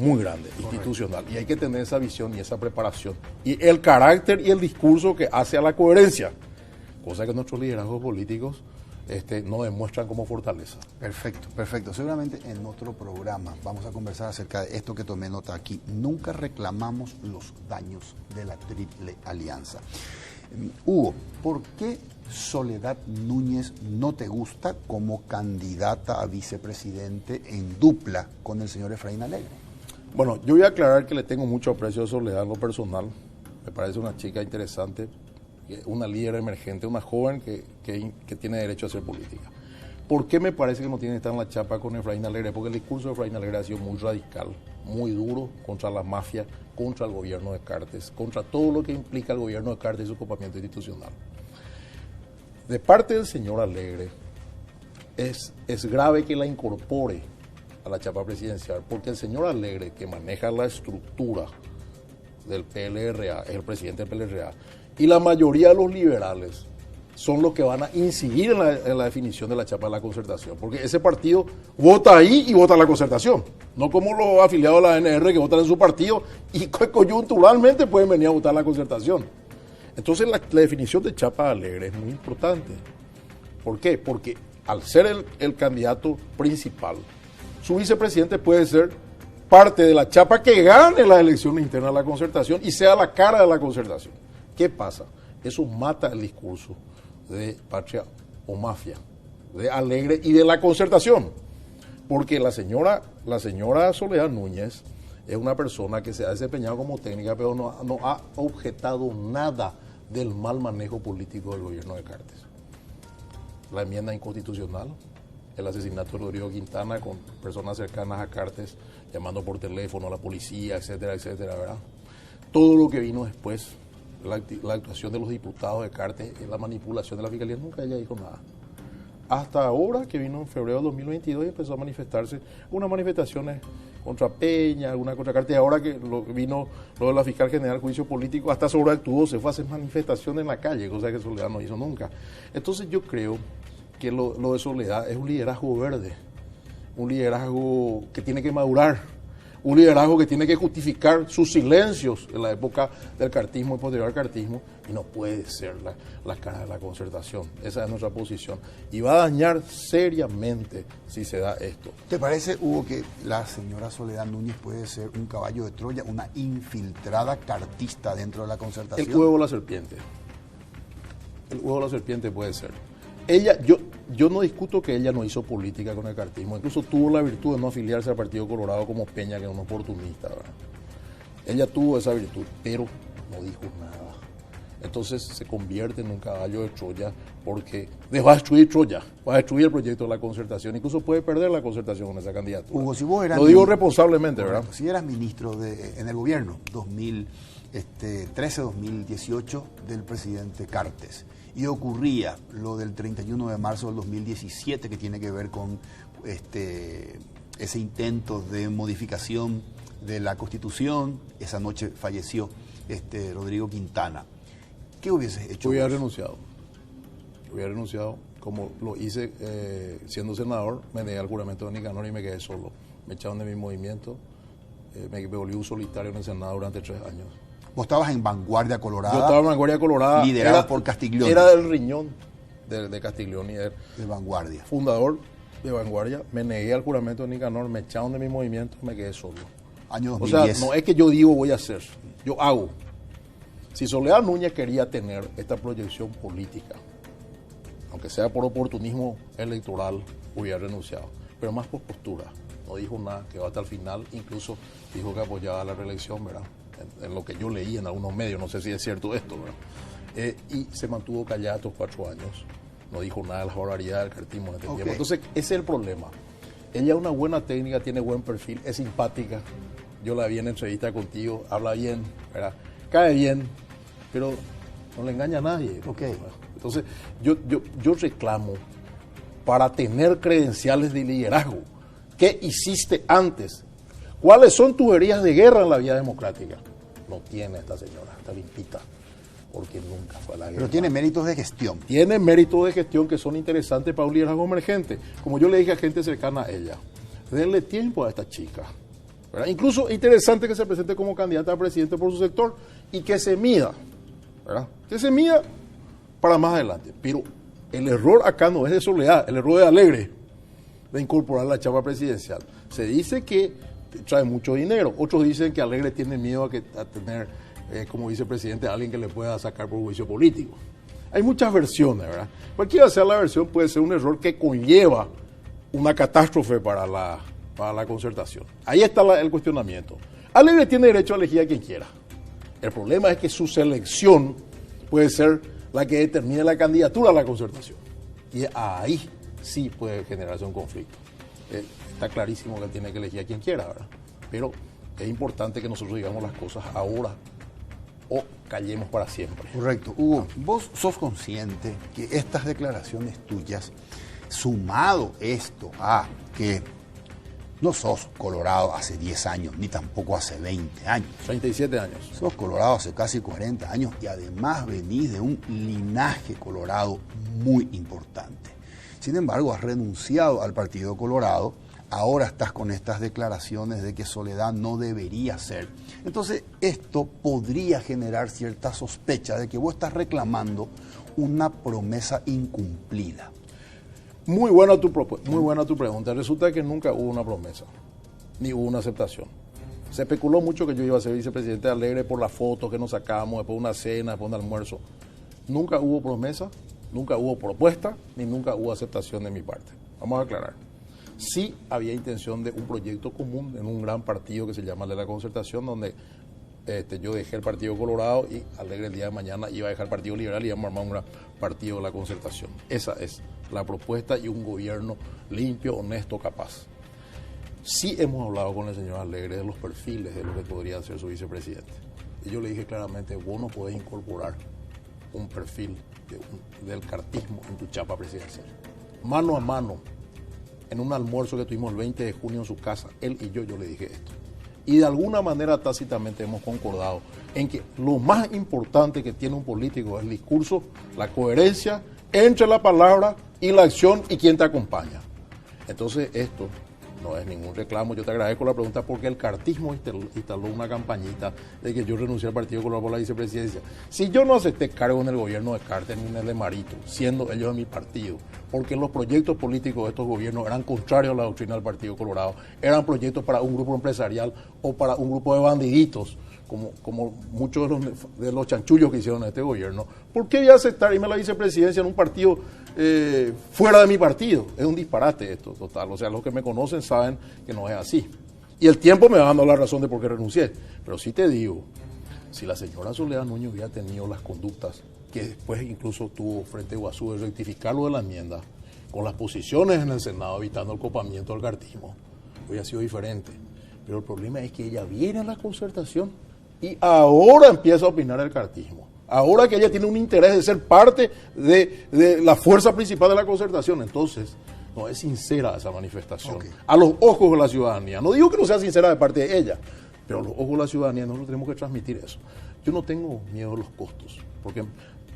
muy grande, institucional, y hay que tener esa visión y esa preparación. Y el carácter y el discurso que hace a la coherencia, cosa que nuestros liderazgos políticos no demuestran como fortaleza. Perfecto. Seguramente en otro programa vamos a conversar acerca de esto que tomé nota aquí. Nunca reclamamos los daños de la Triple Alianza. Hugo, ¿por qué Soledad Núñez no te gusta como candidata a vicepresidente en dupla con el señor Efraín Alegre? Bueno, yo voy a aclarar que le tengo mucho aprecio a Soledad en lo personal. Me parece una chica interesante, una líder emergente, una joven que tiene derecho a hacer política. ¿Por qué me parece que no tiene que estar en la chapa con Efraín Alegre? Porque el discurso de Efraín Alegre ha sido muy radical, muy duro contra la mafia, contra el gobierno de Cartes, contra todo lo que implica el gobierno de Cartes y su ocupamiento institucional. De parte del señor Alegre, es grave que la incorpore a la chapa presidencial, porque el señor Alegre, que maneja la estructura del PLRA, es el presidente del PLRA, y la mayoría de los liberales son los que van a incidir en la definición de la chapa de la concertación, porque ese partido vota ahí y vota la concertación, no como los afiliados de la ANR que votan en su partido y coyunturalmente pueden venir a votar la concertación. Entonces la definición de chapa Alegre es muy importante. ¿Por qué? Porque al ser el candidato principal, su vicepresidente puede ser parte de la chapa que gane las elecciones internas de la concertación y sea la cara de la concertación. ¿Qué pasa? Eso mata el discurso de patria o mafia, de Alegre y de la concertación. Porque la señora Soledad Núñez es una persona que se ha desempeñado como técnica, pero no ha objetado nada del mal manejo político del gobierno de Cartes. La enmienda inconstitucional, el asesinato de Rodrigo Quintana con personas cercanas a Cartes, llamando por teléfono a la policía, etcétera, etcétera, ¿verdad? Todo lo que vino después, la actuación de los diputados de Cartes, la manipulación de la fiscalía, nunca ella dijo nada. Hasta ahora, que vino en febrero de 2022 y empezó a manifestarse unas manifestaciones contra Peña, alguna contra Cartes. Ahora que vino lo de la fiscal general, juicio político, hasta sobreactuó, se fue a hacer manifestaciones en la calle, cosa que Soledad no hizo nunca. Entonces yo creo que lo de Soledad es un liderazgo verde, un liderazgo que tiene que madurar, un liderazgo que tiene que justificar sus silencios en la época del cartismo y posterior al cartismo, y no puede ser la cara de la concertación. Esa es nuestra posición. Y va a dañar seriamente si se da esto. ¿Te parece, Hugo, que la señora Soledad Núñez puede ser un caballo de Troya, una infiltrada cartista dentro de la concertación? El huevo de la serpiente. El huevo de la serpiente puede ser. Yo no discuto que ella no hizo política con el cartismo, incluso tuvo la virtud de no afiliarse al Partido Colorado como Peña, que es un oportunista, ¿verdad? Ella tuvo esa virtud, pero no dijo nada. Entonces se convierte en un caballo de Troya porque va a destruir Troya, va a destruir el proyecto de la concertación, incluso puede perder la concertación con esa candidatura. Hugo, si vos eras lo digo responsablemente, ¿verdad? Si eras ministro en el gobierno 2013-2018 del presidente Cartes, y ocurría lo del 31 de marzo del 2017 que tiene que ver con ese intento de modificación de la Constitución. Esa noche falleció Rodrigo Quintana. ¿Qué hubieses hecho? Yo hubiera renunciado. Como lo hice siendo senador, me negué al juramento de Nicanor y me quedé solo. Me echaron de mi movimiento, me volví un solitario en el Senado durante 3 años. Vos estabas en Vanguardia Colorada. Yo estaba en Vanguardia Colorada. Liderado por Castiglione. Era del riñón de Castiglioni, de Vanguardia. Fundador de Vanguardia, me negué al juramento de Nicanor, me echaron de mi movimiento, me quedé solo. Año O 2010. sea, no es que yo digo voy a hacer, yo hago. Si Soledad Núñez quería tener esta proyección política, aunque sea por oportunismo electoral, hubiera renunciado, pero más por postura. No dijo nada, quedó hasta el final, incluso dijo que apoyaba la reelección, ¿verdad? En lo que yo leí en algunos medios, no sé si es cierto esto, ¿verdad? Y se mantuvo callada estos 4 años, no dijo nada de las barbaridades del cartismo en este tiempo. Entonces, ese es el problema. Ella es una buena técnica, tiene buen perfil, es simpática. Yo la vi en entrevista contigo, habla bien, ¿verdad? Cae bien, pero no le engaña a nadie. Okay. Entonces, yo reclamo para tener credenciales de liderazgo. ¿Qué hiciste antes? ¿Cuáles son tus heridas de guerra en la vía democrática? No tiene esta señora, está limpita, porque nunca fue a la guerra. Pero tiene méritos de gestión. Tiene méritos de gestión que son interesantes para un liderazgo emergente. Como yo le dije a gente cercana a ella, denle tiempo a esta chica, ¿verdad? Incluso interesante que se presente como candidata a presidente por su sector y que se mida, ¿verdad? Que se mida para más adelante. Pero el error acá no es de Soledad, el error de Alegre de incorporar la chapa presidencial. Se dice que trae mucho dinero, otros dicen que Alegre tiene miedo a tener como vicepresidente a alguien que le pueda sacar por juicio político. Hay muchas versiones, ¿verdad? Cualquiera sea la versión, puede ser un error que conlleva una catástrofe para la concertación. Ahí está el cuestionamiento. Alegre tiene derecho a elegir a quien quiera. El problema es que su selección puede ser la que determine la candidatura a la concertación. Y ahí sí puede generarse un conflicto. Está clarísimo que él tiene que elegir a quien quiera, ¿verdad? Pero es importante que nosotros digamos las cosas ahora o callemos para siempre. Correcto. Hugo, vos sos consciente que estas declaraciones tuyas, sumado esto a que no sos colorado hace 10 años, ni tampoco hace 20 años. 37 años. Sos colorado hace casi 40 años y además venís de un linaje colorado muy importante. Sin embargo, has renunciado al Partido Colorado, ahora estás con estas declaraciones de que Soledad no debería ser. Entonces, esto podría generar cierta sospecha de que vos estás reclamando una promesa incumplida. Muy buena tu pregunta. Resulta que nunca hubo una promesa, ni hubo una aceptación. Se especuló mucho que yo iba a ser vicepresidente de Alegre por las fotos que nos sacamos, después de una cena, después de un almuerzo. Nunca hubo promesa, nunca hubo propuesta, ni nunca hubo aceptación de mi parte. Vamos a aclarar. Sí había intención de un proyecto común en un gran partido que se llama el de la Concertación, donde yo dejé el Partido Colorado y Alegre el día de mañana iba a dejar el Partido Liberal y íbamos a armar un gran partido de la Concertación. Esa es la propuesta y un gobierno limpio, honesto, capaz. Sí hemos hablado con el señor Alegre de los perfiles de lo que podría ser su vicepresidente. Y yo le dije claramente, vos no podés incorporar un perfil del cartismo en tu chapa presidencial. Mano a mano, en un almuerzo que tuvimos el 20 de junio en su casa, él y yo le dije esto. Y de alguna manera tácitamente hemos concordado en que lo más importante que tiene un político es el discurso, la coherencia entre la palabra y la acción y quien te acompaña. Entonces esto no es ningún reclamo. Yo te agradezco la pregunta porque el cartismo instaló una campañita de que yo renuncié al Partido Colorado por la vicepresidencia. Si yo no acepté cargo en el gobierno de Carter ni en el de Marito, siendo ellos de mi partido, porque los proyectos políticos de estos gobiernos eran contrarios a la doctrina del Partido Colorado, eran proyectos para un grupo empresarial o para un grupo de bandiditos, como muchos de los chanchullos que hicieron en este gobierno, ¿por qué voy a aceptar irme a la vicepresidencia en un partido fuera de mi partido? Es un disparate esto, total. O sea, los que me conocen saben que no es así. Y el tiempo me va dando la razón de por qué renuncié. Pero sí te digo, si la señora Soledad Núñez hubiera tenido las conductas que después incluso tuvo frente a Iguazú de rectificar lo de la enmienda, con las posiciones en el Senado evitando el copamiento del cartismo, hubiera sido diferente. Pero el problema es que ella viene a la concertación y ahora empieza a opinar el cartismo. Ahora que ella tiene un interés de ser parte de la fuerza principal de la concertación. Entonces, no es sincera esa manifestación. Okay. A los ojos de la ciudadanía. No digo que no sea sincera de parte de ella, pero a los ojos de la ciudadanía nosotros tenemos que transmitir eso. Yo no tengo miedo de los costos, porque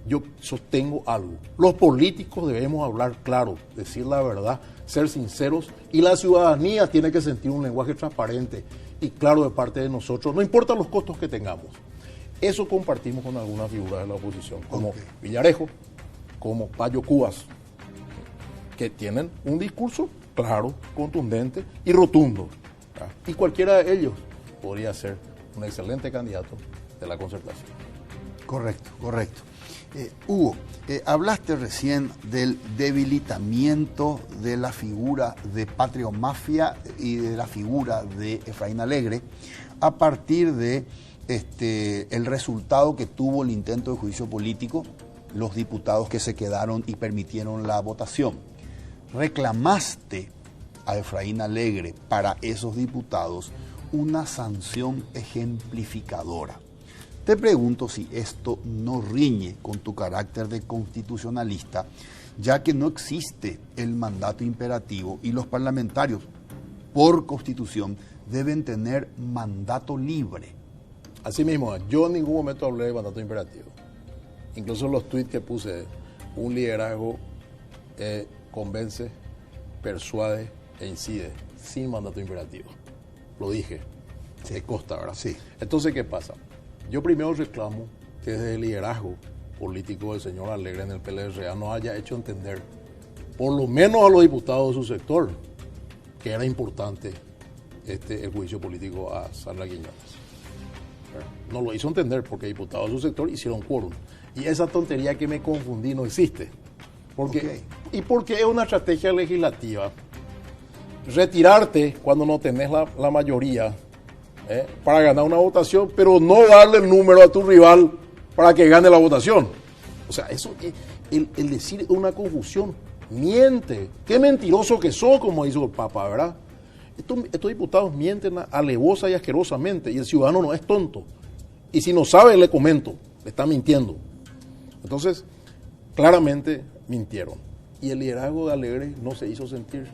yo sostengo algo. Los políticos debemos hablar claro, decir la verdad, ser sinceros, y la ciudadanía tiene que sentir un lenguaje transparente y claro de parte de nosotros, no importa los costos que tengamos. Eso compartimos con algunas figuras de la oposición, como Villarejo, como Payo Cubas, que tienen un discurso claro, contundente y rotundo. Y cualquiera de ellos podría ser un excelente candidato de la Concertación. Correcto, correcto. Hugo, hablaste recién del debilitamiento de la figura de Patria o Mafia y de la figura de Efraín Alegre a partir de el resultado que tuvo el intento de juicio político, los diputados que se quedaron y permitieron la votación. Reclamaste a Efraín Alegre para esos diputados una sanción ejemplificadora. Te pregunto si esto no riñe con tu carácter de constitucionalista, ya que no existe el mandato imperativo y los parlamentarios, por constitución, deben tener mandato libre. Asimismo, yo en ningún momento hablé de mandato imperativo. Incluso los tuits que puse, un liderazgo convence, persuade e incide, sin mandato imperativo. Lo dije, se consta, ¿verdad? Sí. Entonces, ¿qué pasa? Yo primero reclamo que desde el liderazgo político del señor Alegre en el PLRA no haya hecho entender, por lo menos a los diputados de su sector, que era importante el juicio político a Sandra Quiñones. No lo hizo entender porque diputados de su sector hicieron quórum. Y esa tontería que me confundí no existe. Y porque es una estrategia legislativa retirarte cuando no tenés la mayoría para ganar una votación, pero no darle el número a tu rival para que gane la votación. O sea, eso, el decir una confusión, miente. Qué mentiroso que sos, como hizo el Papa, ¿verdad? Estos diputados mienten alevosa y asquerosamente, y el ciudadano no es tonto. Y si no sabe, le comento, le está mintiendo. Entonces, claramente mintieron. Y el liderazgo de Alegre no se hizo sentir.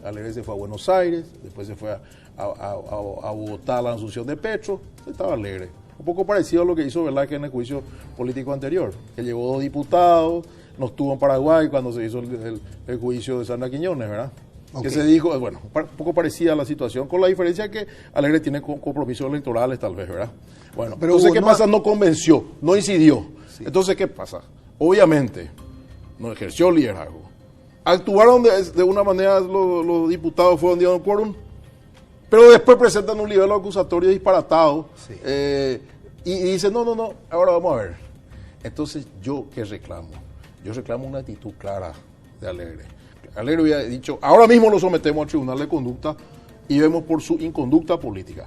Alegre se fue a Buenos Aires, después se fue a Bogotá a la asunción de Petro, estaba Alegre. Un poco parecido a lo que hizo Velázquez en el juicio político anterior, que llevó 2 diputados, no estuvo en Paraguay cuando se hizo el juicio de Sandra Quiñones, ¿verdad? Okay. Que se dijo, bueno, un poco parecida a la situación, con la diferencia que Alegre tiene compromisos electorales tal vez, ¿verdad? Bueno, pero entonces, ¿qué pasa? No convenció, no incidió. Sí. Entonces, ¿qué pasa? Obviamente, no ejerció liderazgo. Actuaron de una manera, los diputados fueron dieron quórum, pero después presentan un nivel acusatorio disparatado. Sí. Y dicen, no, ahora vamos a ver. Entonces, ¿yo qué reclamo? Yo reclamo una actitud clara de Alegre. Alegre había dicho, ahora mismo lo sometemos al Tribunal de Conducta y vemos por su inconducta política.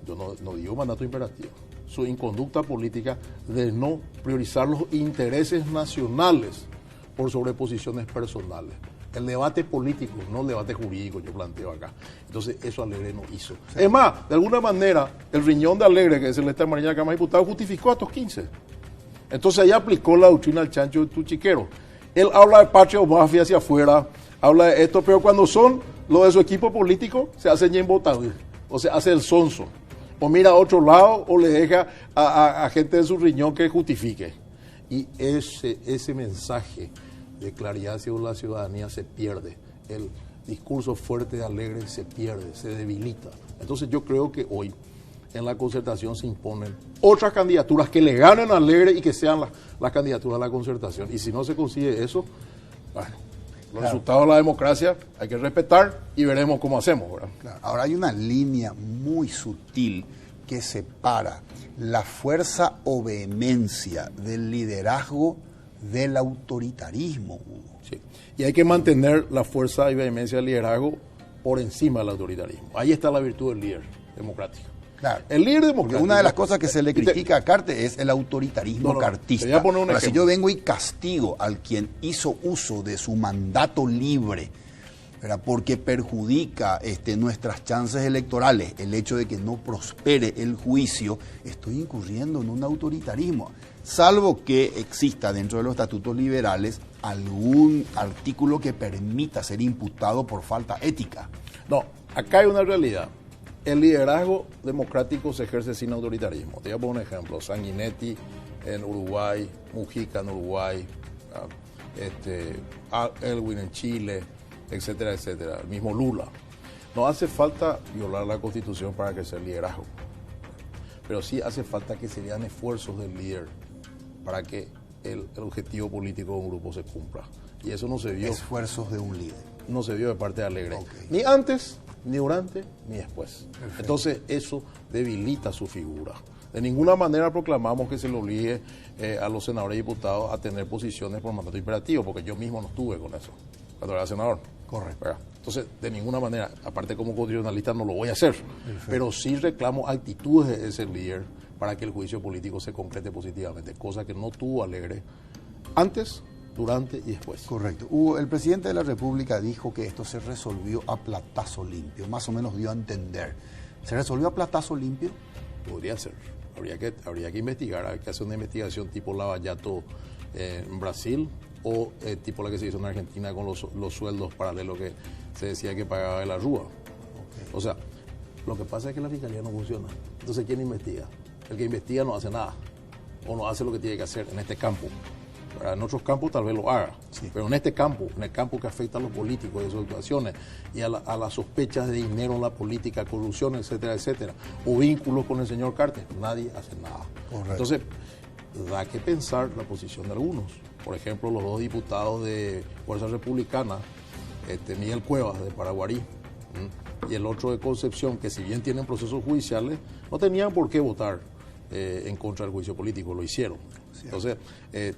Yo no digo mandato imperativo. Su inconducta política de no priorizar los intereses nacionales por sobreposiciones personales. El debate político, no el debate jurídico, yo planteo acá. Entonces, eso Alegre no hizo. Sí. Es más, de alguna manera, el riñón de Alegre, que es el Celeste Mariña de la Cámara de Diputados, justificó a estos 15. Entonces, ahí aplicó la doctrina del chancho de tu chiquero. Él habla de patria o mafia hacia afuera, habla de esto, pero cuando son los de su equipo político, se hace ya embotado, o se hace el sonso, o mira a otro lado, o le deja a gente de su riñón que justifique. Y ese mensaje de claridad hacia la ciudadanía se pierde. El discurso fuerte de Alegre se pierde, se debilita. Entonces yo creo que hoy en la Concertación se imponen otras candidaturas que le ganen a Alegre y que sean las candidaturas de la Concertación. Y si no se consigue eso, bueno, los resultados de la democracia hay que respetar y veremos cómo hacemos, ¿verdad? Claro. Ahora hay una línea muy sutil que separa la fuerza o vehemencia del liderazgo del autoritarismo. Sí. Y hay que mantener la fuerza y vehemencia del liderazgo por encima del autoritarismo. Ahí está la virtud del líder democrático. Claro. El líder democrático. Una de las cosas que se le critica a Cartes es el autoritarismo cartista. Te voy a poner un ejemplo. Si yo vengo y castigo al quien hizo uso de su mandato libre, ¿verdad?, porque perjudica nuestras chances electorales, el hecho de que no prospere el juicio, estoy incurriendo en un autoritarismo. Salvo que exista dentro de los estatutos liberales algún artículo que permita ser imputado por falta ética. No, acá hay una realidad. El liderazgo democrático se ejerce sin autoritarismo. Te voy a poner un ejemplo. Sanguinetti en Uruguay, Mujica en Uruguay, Elwin en Chile, etcétera, etcétera. El mismo Lula. No hace falta violar la Constitución para que sea el liderazgo. Pero sí hace falta que se vean esfuerzos del líder para que el objetivo político de un grupo se cumpla. Y eso no se vio. Esfuerzos de un líder. No se vio de parte de Alegre. Okay. Ni antes, ni durante, ni después. Perfecto. Entonces eso debilita su figura. De ninguna manera proclamamos que se le obligue a los senadores y diputados a tener posiciones por mandato imperativo, porque yo mismo no estuve con eso cuando era senador. Correcto. ¿Verdad? Entonces, de ninguna manera, aparte como constitucionalista no lo voy a hacer, pero sí reclamo actitudes de ese líder para que el juicio político se concrete positivamente, cosa que no tuvo Alegre antes, durante y después. Correcto. Hugo, el presidente de la República dijo que esto se resolvió a platazo limpio, más o menos dio a entender. ¿Se resolvió a platazo limpio? Podría ser. Habría que investigar, hay que hacer una investigación tipo Lavallato en Brasil o tipo la que se hizo en Argentina con los sueldos paralelos que se decía que pagaba de la Rúa. Okay. O sea, lo que pasa es que la fiscalía no funciona. Entonces, ¿quién investiga? El que investiga no hace nada o no hace lo que tiene que hacer en este campo. En otros campos tal vez lo haga, sí, pero en este campo, en el campo que afecta a los políticos y sus actuaciones y a las sospechas de dinero en la política, corrupción, etcétera, etcétera, o vínculos con el señor Carter, nadie hace nada. Correcto. Entonces, da que pensar la posición de algunos. Por ejemplo, los dos diputados de Fuerza Republicana, Miguel Cuevas de Paraguarí y el otro de Concepción, que si bien tienen procesos judiciales, no tenían por qué votar en contra del juicio político, lo hicieron. Entonces,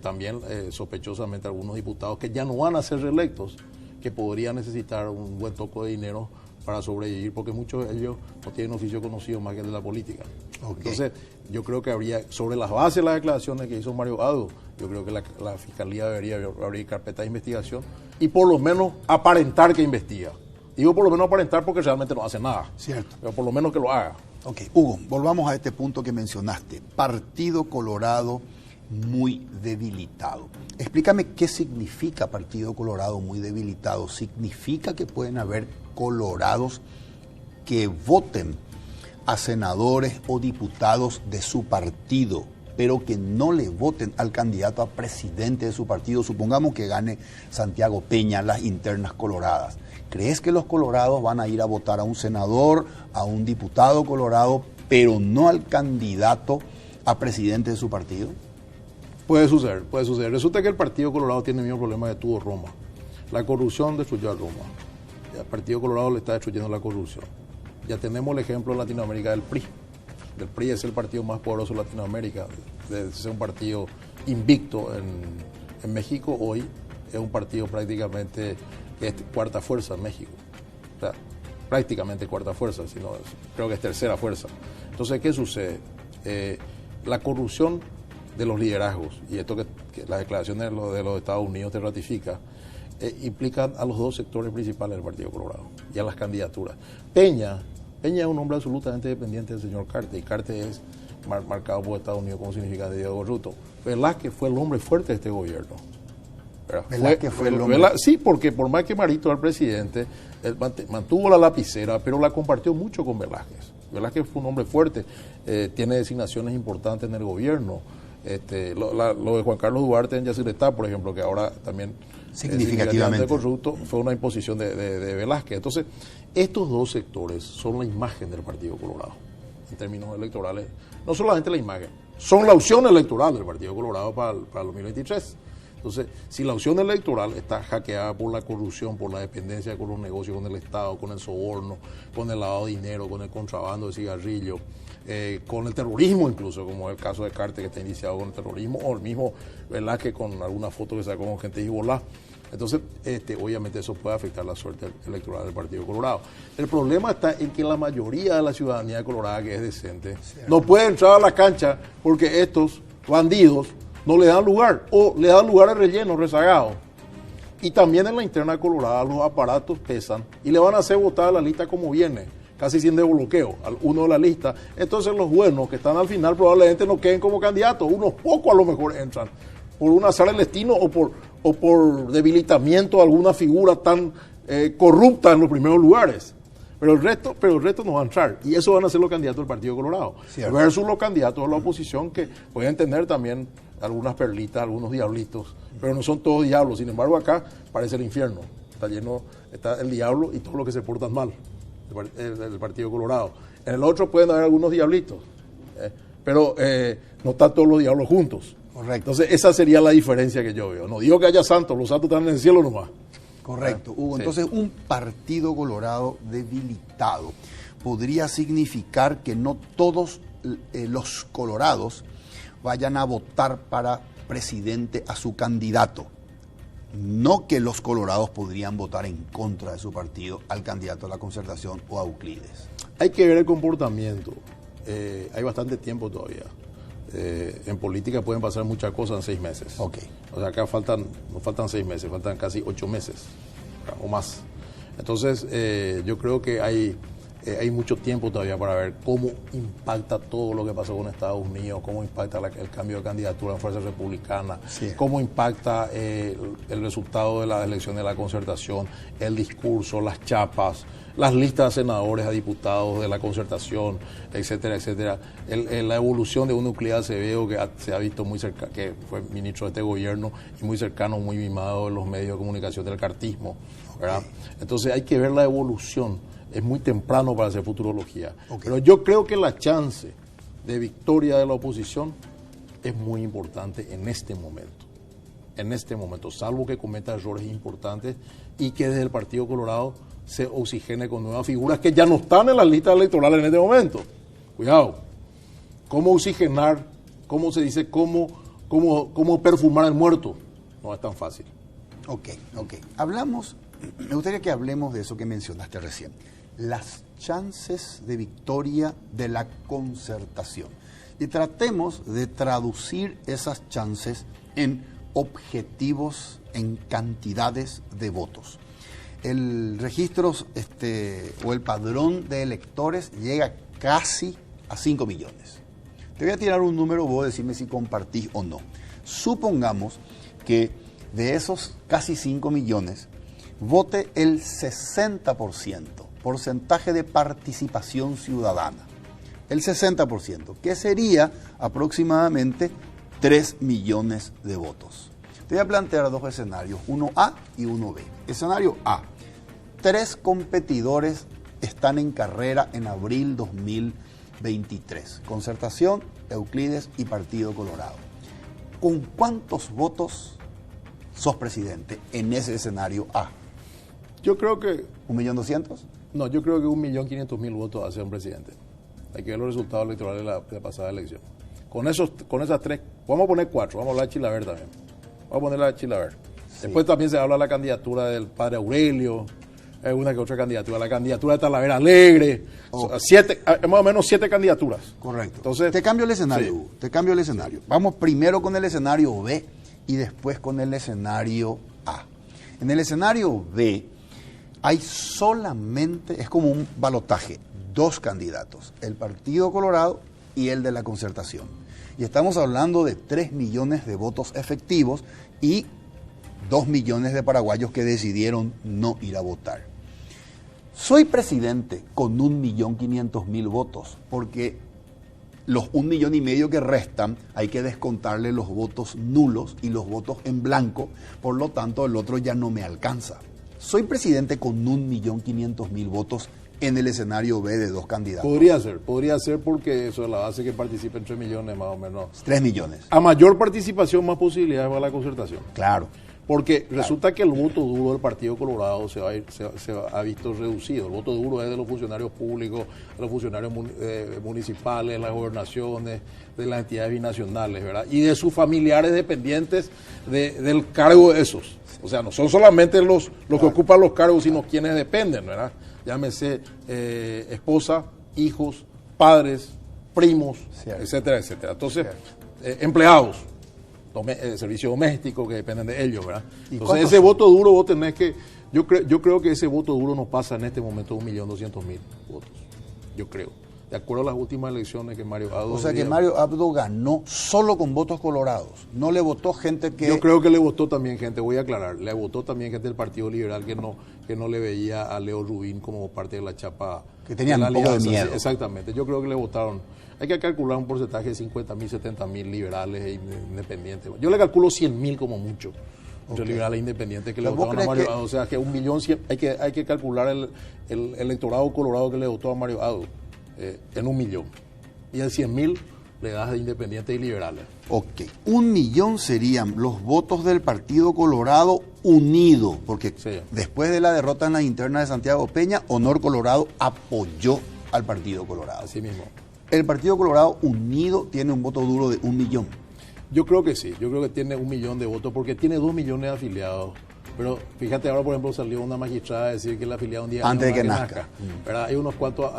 también sospechosamente algunos diputados que ya no van a ser reelectos, que podrían necesitar un buen toco de dinero para sobrevivir, porque muchos de ellos no tienen oficio conocido más que el de la política. Okay. Entonces, yo creo que habría, sobre las bases de las declaraciones que hizo Mario Hado, yo creo que la Fiscalía debería abrir carpeta de investigación y por lo menos aparentar que investiga. Digo por lo menos aparentar porque realmente no hace nada. Cierto. Pero por lo menos que lo haga. Ok, Hugo, volvamos a este punto que mencionaste. Partido Colorado muy debilitado. Explícame qué significa Partido Colorado muy debilitado. ¿Significa que pueden haber colorados que voten a senadores o diputados de su partido, pero que no le voten al candidato a presidente de su partido? Supongamos que gane Santiago Peña las internas coloradas. ¿Crees que los colorados van a ir a votar a un senador, a un diputado colorado, pero no al candidato a presidente de su partido? Puede suceder, puede suceder. Resulta que el Partido Colorado tiene el mismo problema que tuvo Roma. La corrupción destruyó a Roma. El Partido Colorado le está destruyendo la corrupción. Ya tenemos el ejemplo en Latinoamérica del PRI. El PRI es el partido más poderoso de Latinoamérica. De ser un partido invicto en México, hoy es un partido prácticamente que es cuarta fuerza en México. O sea, prácticamente cuarta fuerza, sino creo que es tercera fuerza. Entonces, ¿qué sucede? La corrupción de los liderazgos, y esto que la declaración de los Estados Unidos te ratifica, implican a los dos sectores principales del Partido Colorado y a las candidaturas. Peña es un hombre absolutamente dependiente del señor Carter, y Carter es marcado por Estados Unidos como significante de corrupto. Velázquez fue el hombre fuerte de este gobierno. Velázquez fue el hombre. Sí, porque por más que Marito era el presidente, él mantuvo la lapicera, pero la compartió mucho con Velázquez. Velázquez fue un hombre fuerte, tiene designaciones importantes en el gobierno. Lo de Juan Carlos Duarte en Yacyretá, por ejemplo, que ahora también significativamente corrupto, fue una imposición de Velázquez. Entonces, estos dos sectores son la imagen del Partido Colorado en términos electorales. No solamente la imagen, son la opción electoral del Partido Colorado para el 2023. Entonces, si la opción electoral está hackeada por la corrupción, por la dependencia con los negocios, con el Estado, con el soborno, con el lavado de dinero, con el contrabando de cigarrillos, con el terrorismo incluso, como es el caso de Carter, que está iniciado con el terrorismo, o el mismo Velázquez con alguna foto que sacó con gente de Hezbollah. Entonces, obviamente eso puede afectar la suerte electoral del Partido Colorado. El problema está en que la mayoría de la ciudadanía colorada, que es decente, no puede entrar a la cancha porque estos bandidos no le dan lugar, o le dan lugar a relleno, rezagado. Y también en la interna colorada los aparatos pesan y le van a hacer votar a la lista como viene, casi sin desbloqueo, al uno de la lista. Entonces los buenos que están al final probablemente no queden como candidatos, unos pocos a lo mejor entran, por un azar del destino o por debilitamiento de alguna figura tan corrupta en los primeros lugares. Pero el resto no va a entrar, y eso van a ser los candidatos del Partido Colorado. Cierto. Versus los candidatos de la oposición, que pueden tener también algunas perlitas, algunos diablitos, pero no son todos diablos. Sin embargo, acá parece el infierno. Está el diablo y todos los que se portan mal del Partido Colorado. En el otro pueden haber algunos diablitos, pero no están todos los diablos juntos. Correcto. Entonces, esa sería la diferencia que yo veo. No digo que haya santos, los santos están en el cielo nomás. Correcto, Hugo. Sí. Entonces, un partido colorado debilitado podría significar que no todos los colorados vayan a votar para presidente a su candidato. No que los colorados podrían votar en contra de su partido al candidato a la Concertación o a Euclides. Hay que ver el comportamiento. Hay bastante tiempo todavía. En política pueden pasar muchas cosas en 6 meses. Ok. O sea, acá no faltan 6 meses, faltan casi 8 meses o más. Entonces, yo creo que hay mucho tiempo todavía para ver cómo impacta todo lo que pasó con Estados Unidos, cómo impacta el cambio de candidatura en Fuerza Republicana, Sí. cómo impacta el resultado de la elección de la Concertación, el discurso, las chapas, las listas de senadores a diputados de la Concertación, etcétera, etcétera. La evolución de un Euclides Acevedo que se ha visto muy cerca, que fue ministro de este gobierno y muy cercano, muy mimado en los medios de comunicación del cartismo, ¿verdad? Entonces hay que ver la evolución. Es muy temprano para hacer futurología. Okay. Pero yo creo que la chance de victoria de la oposición es muy importante en este momento. En este momento, salvo que cometa errores importantes y que desde el Partido Colorado se oxigene con nuevas figuras que ya no están en las listas electorales en este momento. Cuidado. ¿Cómo oxigenar? ¿Cómo se dice? ¿Cómo perfumar el muerto? No es tan fácil. Ok. Me gustaría que hablemos de eso que mencionaste recién. Las chances de victoria de la Concertación. Y tratemos de traducir esas chances en objetivos, en cantidades de votos. El registro o el padrón de electores llega casi a 5 millones. Te voy a tirar un número, vos decirme si compartís o no. Supongamos que de esos casi 5 millones, vote el 60%, porcentaje de participación ciudadana. El 60%, que sería aproximadamente 3 millones de votos. Te voy a plantear 2 escenarios, uno A y uno B. Escenario A, 3 competidores están en carrera en abril 2023. Concertación, Euclides y Partido Colorado. ¿Con cuántos votos sos presidente en ese escenario A? Yo creo que... ¿1.200.000? No, yo creo que 1.500.000 votos hace un presidente. Hay que ver los resultados electorales de la pasada elección. Con esas 3, vamos a poner 4, vamos a hablar de Chilaver también. Vamos a poner la de Chilaver. Sí. Después también se habla de la candidatura del padre Aurelio, hay una que otra candidatura, la candidatura de Talavera Alegre, más o menos 7 candidaturas. Correcto. Entonces, te cambio el escenario, sí. Hugo, te cambio el escenario. Vamos primero con el escenario B y después con el escenario A. En el escenario B hay solamente, es como un balotaje, 2 candidatos, el Partido Colorado y el de la Concertación. Y estamos hablando de 3 millones de votos efectivos y 2 millones de paraguayos que decidieron no ir a votar. Soy presidente con 1.500.000 votos, porque los 1,5 millones que restan hay que descontarle los votos nulos y los votos en blanco, por lo tanto el otro ya no me alcanza. Soy presidente con 1.500.000 votos en el escenario B de 2 candidatos. Podría ser porque eso es la base que participen 3 millones más o menos. 3 millones. A mayor participación, más posibilidades para la Concertación. Claro. Porque resulta que el voto duro del Partido Colorado se ha visto reducido. El voto duro es de los funcionarios públicos, de los funcionarios municipales, de las gobernaciones, de las entidades binacionales, ¿verdad? Y de sus familiares dependientes del cargo de esos. O sea, no son solamente los que ocupan los cargos, sino quienes dependen, ¿verdad? Llámese esposa, hijos, padres, primos, Cierto. etcétera, etcétera. Entonces, empleados. Servicio doméstico que dependen de ellos, ¿verdad? Entonces ese voto duro vos tenés que, yo creo que ese voto duro nos pasa en este momento 1.200.000 votos, yo creo, de acuerdo a las últimas elecciones que Mario Abdo... O sea que Mario Abdo ganó solo con votos colorados, no le votó gente que... Yo creo que le votó también gente, voy a aclarar, le votó también gente del Partido Liberal que no le veía a Leo Rubín como parte de la chapa... Que tenían un poco de miedo. Exactamente, yo creo que le votaron... Hay que calcular un porcentaje de 50.000, 70.000 liberales e independientes. Yo le calculo 100.000 como mucho, entre liberales e independientes que le votaron a Mario Abdo. O sea, que 1.100.000, hay que calcular el electorado colorado que le votó a Mario Abdo en 1 millón. Y el 100.000 le das de independientes y liberales. Ok, 1 millón serían los votos del Partido Colorado unido, porque Sí. después de la derrota en la interna de Santiago Peña, Honor Colorado apoyó al Partido Colorado. Así mismo. El Partido Colorado unido tiene un voto duro de 1 millón. Yo creo que sí, yo creo que tiene 1 millón de votos porque tiene 2 millones de afiliados. Pero fíjate, ahora por ejemplo salió una magistrada a decir que el afiliado un día Antes de que nazca. ¿Verdad? Hay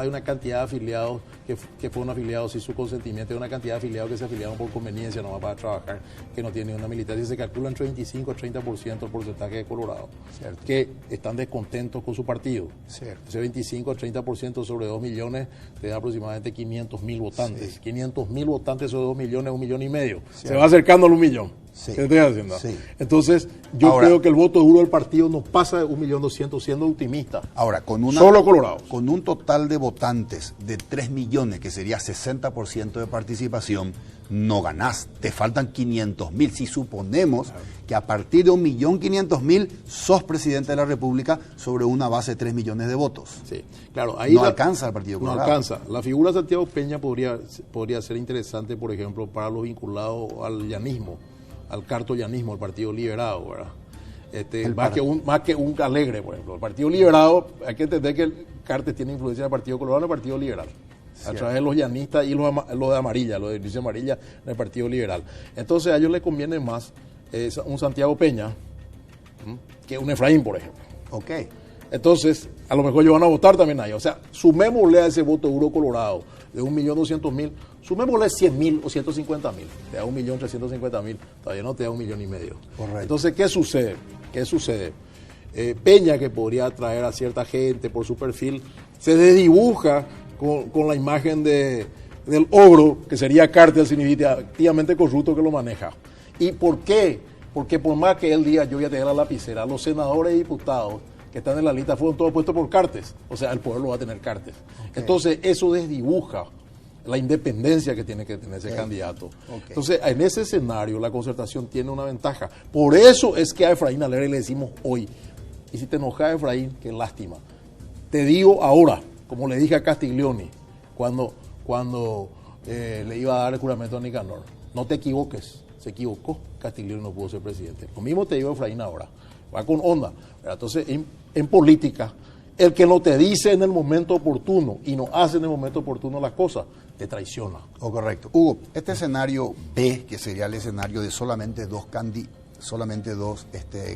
una cantidad de afiliados que fueron afiliados sin su consentimiento, hay una cantidad de afiliados que se afiliaron por conveniencia, nomás para trabajar, que no tienen una militancia. Se calcula entre 25 y 30% el porcentaje de Colorado, Cierto. que están descontentos con su partido. Cierto. Ese 25 o 30% sobre 2 millones te da aproximadamente 500.000 votantes. Sí. 500.000 votantes sobre 2 millones, 1,5 millones. Cierto. Se va acercando al 1 millón. Sí. ¿Qué estoy haciendo? Sí. Entonces, yo Ahora, creo que el voto duro del partido no pasa de 1.200.000, siendo optimista. Ahora, Solo Colorado. Con un total de votantes de 3 millones, que sería 60% de participación, no ganás. Te faltan 500.000. Si suponemos que a partir de 1.500.000 sos presidente de la República sobre una base de 3 millones de votos. Sí, claro. Ahí No alcanza el Partido No Colorado. alcanza. La figura de Santiago Peña podría ser interesante, por ejemplo, para los vinculados al llanismo, al cartoyanismo, al Partido Liberado, ¿verdad? Más que un Alegre, por ejemplo. El Partido Liberado, hay que entender que el Cartes tiene influencia en el Partido Colorado y en el Partido Liberal. A través de los llanistas y lo de amarilla, lo de Luis Amarilla en el Partido Liberal. Entonces a ellos les conviene más un Santiago Peña que un Efraín, por ejemplo. Ok. Entonces, a lo mejor ellos van a votar también ahí. O sea, sumémosle a ese voto duro Colorado de 1.200.000, sumémosle 100.000 o 150.000. Te da 1.350.000, todavía no te da 1,5 millones. Correcto. Entonces, ¿qué sucede? Peña, que podría atraer a cierta gente por su perfil, se desdibuja con la imagen del ogro, que sería Cartes, significativamente corrupto que lo maneja. ¿Y por qué? Porque por más que él diga yo voy a tener la lapicera, los senadores y diputados que están en la lista fueron todos puestos por Cartes. O sea, el pueblo va a tener Cartes. Okay. Entonces, eso desdibuja la independencia que tiene que tener ese candidato. Okay. Entonces, en ese escenario, la Concertación tiene una ventaja. Por eso es que a Efraín Alegre le decimos hoy, y si te enojas, Efraín, qué lástima. Te digo ahora, como le dije a Castiglioni, cuando le iba a dar el juramento a Nicanor, no te equivoques, se equivocó, Castiglioni no pudo ser presidente. Lo mismo te digo a Efraín ahora, va con onda. Entonces, en política, el que no te dice en el momento oportuno y no hace en el momento oportuno las cosas, te traiciona. Oh, correcto. Hugo, este escenario B, que sería el escenario de solamente dos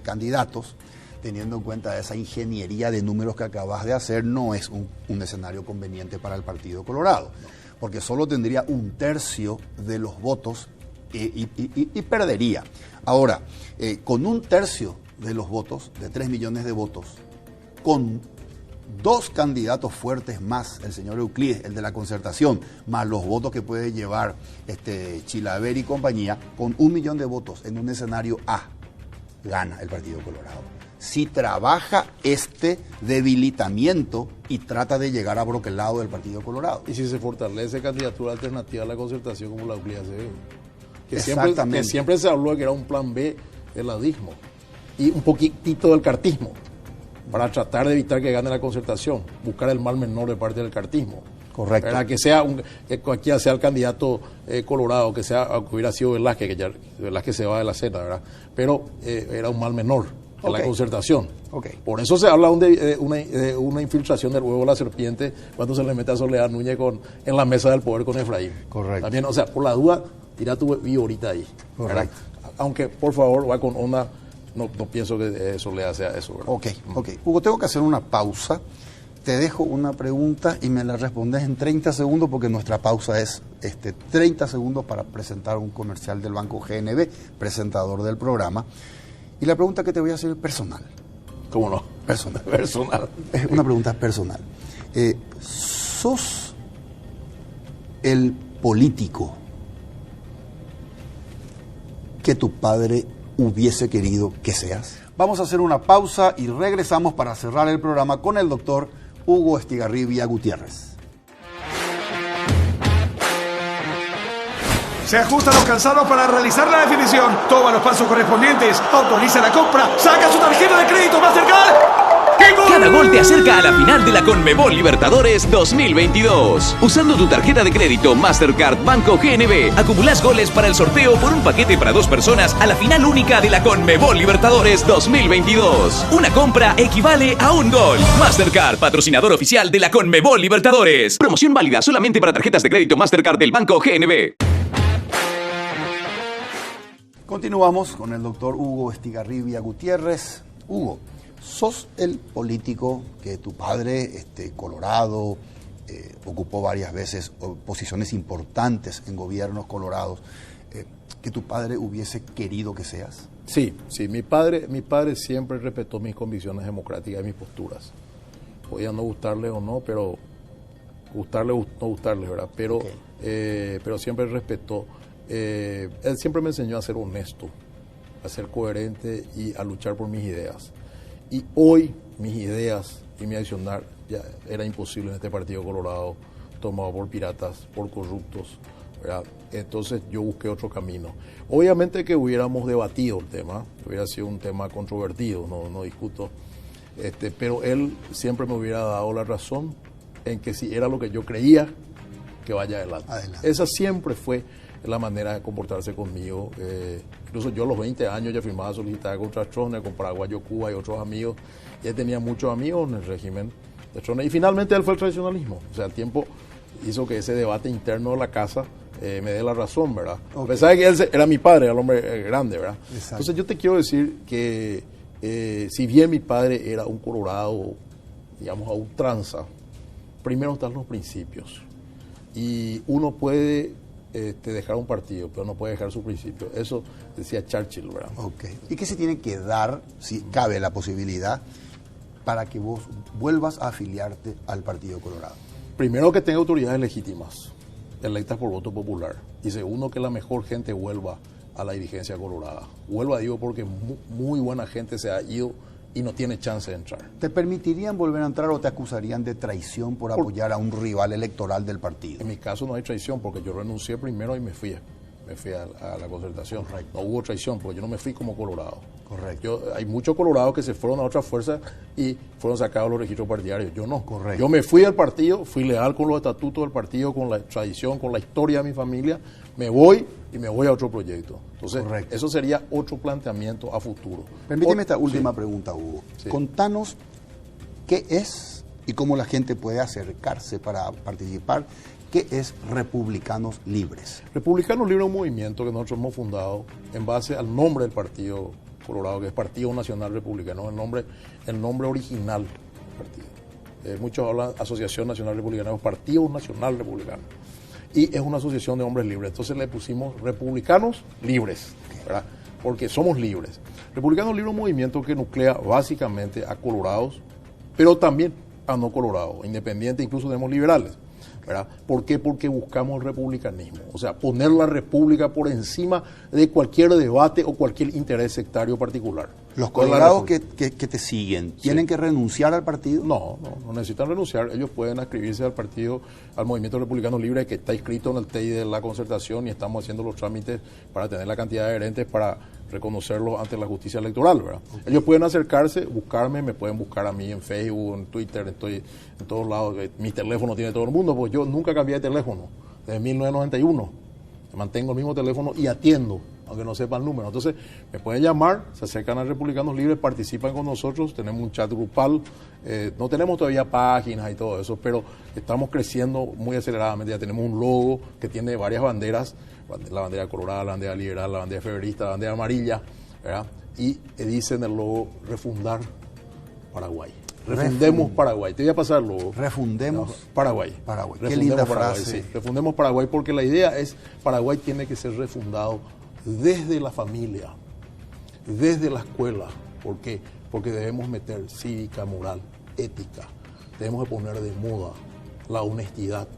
candidatos, teniendo en cuenta esa ingeniería de números que acabas de hacer, no es un escenario conveniente para el Partido Colorado, porque solo tendría 1/3 de los votos y perdería. Ahora, con 1/3 de los votos, de 3 millones de votos, con 2 candidatos fuertes más, el señor Euclides, el de la Concertación, más los votos que puede llevar Chilaver y compañía, con 1 millón de votos en un escenario A, gana el Partido Colorado. Si trabaja este debilitamiento y trata de llegar a broquelado del Partido Colorado. Y si se fortalece candidatura alternativa a la Concertación como la Euclides Acevedo, que siempre se habló de que era un plan B del ladismo y un poquitito del cartismo, para tratar de evitar que gane la Concertación, buscar el mal menor de parte del cartismo. Correcto. Para que cualquiera sea el candidato colorado, que hubiera sido Velázquez, que ya Velázquez se va de la Z, ¿verdad? Pero era un mal menor de la Concertación. Okay. Por eso se habla de una infiltración del huevo de la serpiente cuando se le mete a Soledad Núñez en la mesa del poder con Efraín. Correcto. También, o sea, por la duda, tira tu bio ahorita ahí. Correcto. Aunque, por favor, va con onda. No pienso que Soledad sea eso, ¿verdad? Ok. Hugo, tengo que hacer una pausa. Te dejo una pregunta y me la respondes en 30 segundos porque nuestra pausa es 30 segundos para presentar un comercial del Banco GNB, presentador del programa. Y la pregunta que te voy a hacer es personal. ¿Cómo no? Personal. Personal. Es una pregunta personal. ¿Sos el político que tu padre hubiese querido que seas? Vamos a hacer una pausa y regresamos para cerrar el programa con el doctor Hugo Estigarribia Gutiérrez. Se ajustan los calzados para realizar la definición. Toma los pasos correspondientes. Autoriza la compra. Saca su tarjeta de crédito Mastercard. ¡Que ¡Hay gol! Cada gol te acerca a la final de la Conmebol Libertadores 2022. Usando tu tarjeta de crédito Mastercard Banco GNB, acumulás goles para el sorteo por un paquete para 2 personas a la final única de la Conmebol Libertadores 2022. Una compra equivale a un gol. Mastercard, patrocinador oficial de la Conmebol Libertadores. Promoción válida solamente para tarjetas de crédito Mastercard del Banco GNB. Continuamos con el doctor Hugo Estigarribia Gutiérrez. Hugo, sos el político que tu padre, colorado, ocupó varias veces posiciones importantes en gobiernos colorados, que tu padre hubiese querido que seas. Sí, mi padre siempre respetó mis convicciones democráticas y mis posturas. Podía no gustarle o no, pero gustarle o no gustarle, ¿verdad? Pero, okay. Pero siempre respetó. Él siempre me enseñó a ser honesto, a ser coherente y a luchar por mis ideas. Y hoy mis ideas y mi accionar ya era imposible en este Partido Colorado, tomado por piratas, por corruptos, ¿verdad? Entonces yo busqué otro camino. Obviamente que hubiéramos debatido el tema, hubiera sido un tema controvertido, no discuto, pero él siempre me hubiera dado la razón en que si era lo que yo creía, que vaya adelante. Esa siempre fue la manera de comportarse conmigo. Incluso yo a los 20 años ya firmaba solicitada contra Stroessner, con Paraguayo Cuba y otros amigos. Ya tenía muchos amigos en el régimen de Stroessner. Y finalmente él fue el tradicionalismo. O sea, el tiempo hizo que ese debate interno de la casa me dé la razón, ¿verdad? Okay. A pesar de que él era mi padre, era el hombre grande, ¿verdad? Exacto. Entonces yo te quiero decir que si bien mi padre era un colorado, digamos, a ultranza, primero están los principios. Y uno puede dejar un partido, pero no puede dejar su principio. Eso decía Churchill, ¿verdad? Okay. ¿Y qué se tiene que dar, si cabe la posibilidad, para que vos vuelvas a afiliarte al Partido Colorado? Primero, que tenga autoridades legítimas, electas por voto popular. Y segundo, que la mejor gente vuelva a la dirigencia colorada. Vuelva, digo, porque muy buena gente se ha ido y no tiene chance de entrar. ¿Te permitirían volver a entrar o te acusarían de traición por apoyar a un rival electoral del partido? En mi caso no hay traición, porque yo renuncié primero y me fui a la concertación. Correcto. No hubo traición, porque yo no me fui como colorado. Correcto. Hay muchos colorados que se fueron a otras fuerzas y fueron sacados los registros partidarios. Yo no. Correcto. Yo me fui al partido, fui leal con los estatutos del partido, con la tradición, con la historia de mi familia. Me voy y me voy a otro proyecto. Entonces, correcto, eso sería otro planteamiento a futuro. Permíteme esta última pregunta, Hugo. Sí. Contanos qué es y cómo la gente puede acercarse para participar. ¿Qué es Republicanos Libres? Republicanos Libres es un movimiento que nosotros hemos fundado en base al nombre del Partido Colorado, que es Partido Nacional Republicano, el nombre original del partido. Muchos hablan Asociación Nacional Republicana, es Partido Nacional Republicano. Y es una asociación de hombres libres. Entonces le pusimos Republicanos Libres, ¿verdad? Porque somos libres. Republicanos Libres es un movimiento que nuclea básicamente a colorados, pero también a no colorados, independientes, incluso tenemos liberales, ¿verdad? ¿Por qué? Porque buscamos el republicanismo, o sea, poner la república por encima de cualquier debate o cualquier interés sectario particular. ¿Los colorados que te siguen tienen que renunciar al partido? No necesitan renunciar. Ellos pueden adscribirse al partido, al Movimiento Republicano Libre, que está inscrito en el TEI de la concertación, y estamos haciendo los trámites para tener la cantidad de adherentes para reconocerlos ante la justicia electoral, ¿verdad? Okay. Ellos pueden acercarse, buscarme, me pueden buscar a mí en Facebook, en Twitter, estoy en todos lados. Mi teléfono tiene todo el mundo, porque yo nunca cambié de teléfono desde 1991. Mantengo el mismo teléfono y atiendo, aunque no sepa el número. Entonces, me pueden llamar, se acercan a Republicanos Libres, participan con nosotros, tenemos un chat grupal, no tenemos todavía páginas y todo eso, pero estamos creciendo muy aceleradamente. Ya tenemos un logo que tiene varias banderas, la bandera colorada, la bandera liberal, la bandera febrerista, la bandera amarilla, ¿verdad? Y dice en el logo, refundar Paraguay. Refundemos Paraguay. Te voy a pasar luego. Refundemos Paraguay. Qué linda frase. Sí. Refundemos Paraguay, porque la idea es, Paraguay tiene que ser refundado desde la familia, desde la escuela. ¿Por qué? Porque debemos meter cívica, moral, ética. Debemos de poner de moda la honestidad,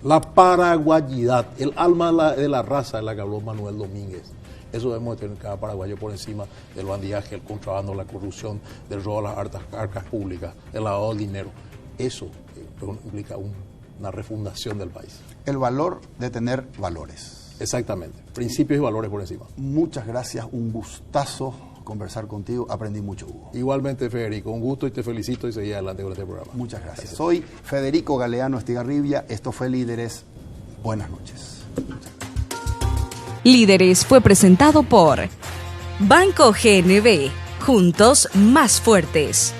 la paraguayidad, el alma de la raza de la que habló Manuel Domínguez. Eso debemos de tener cada paraguayo por encima del bandidaje, el contrabando, la corrupción, del robo a las arcas públicas, del lavado del dinero. Eso implica una refundación del país. El valor de tener valores. Exactamente, principios y valores por encima. Muchas gracias, un gustazo conversar contigo. Aprendí mucho, Hugo. Igualmente, Federico, un gusto y te felicito y seguí adelante con este programa. Muchas gracias. Soy Federico Galeano Estigarribia. Esto fue Líderes. Buenas noches. Líderes fue presentado por Banco GNB. Juntos más fuertes.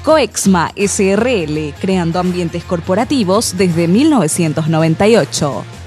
Coexma SRL, creando ambientes corporativos desde 1998.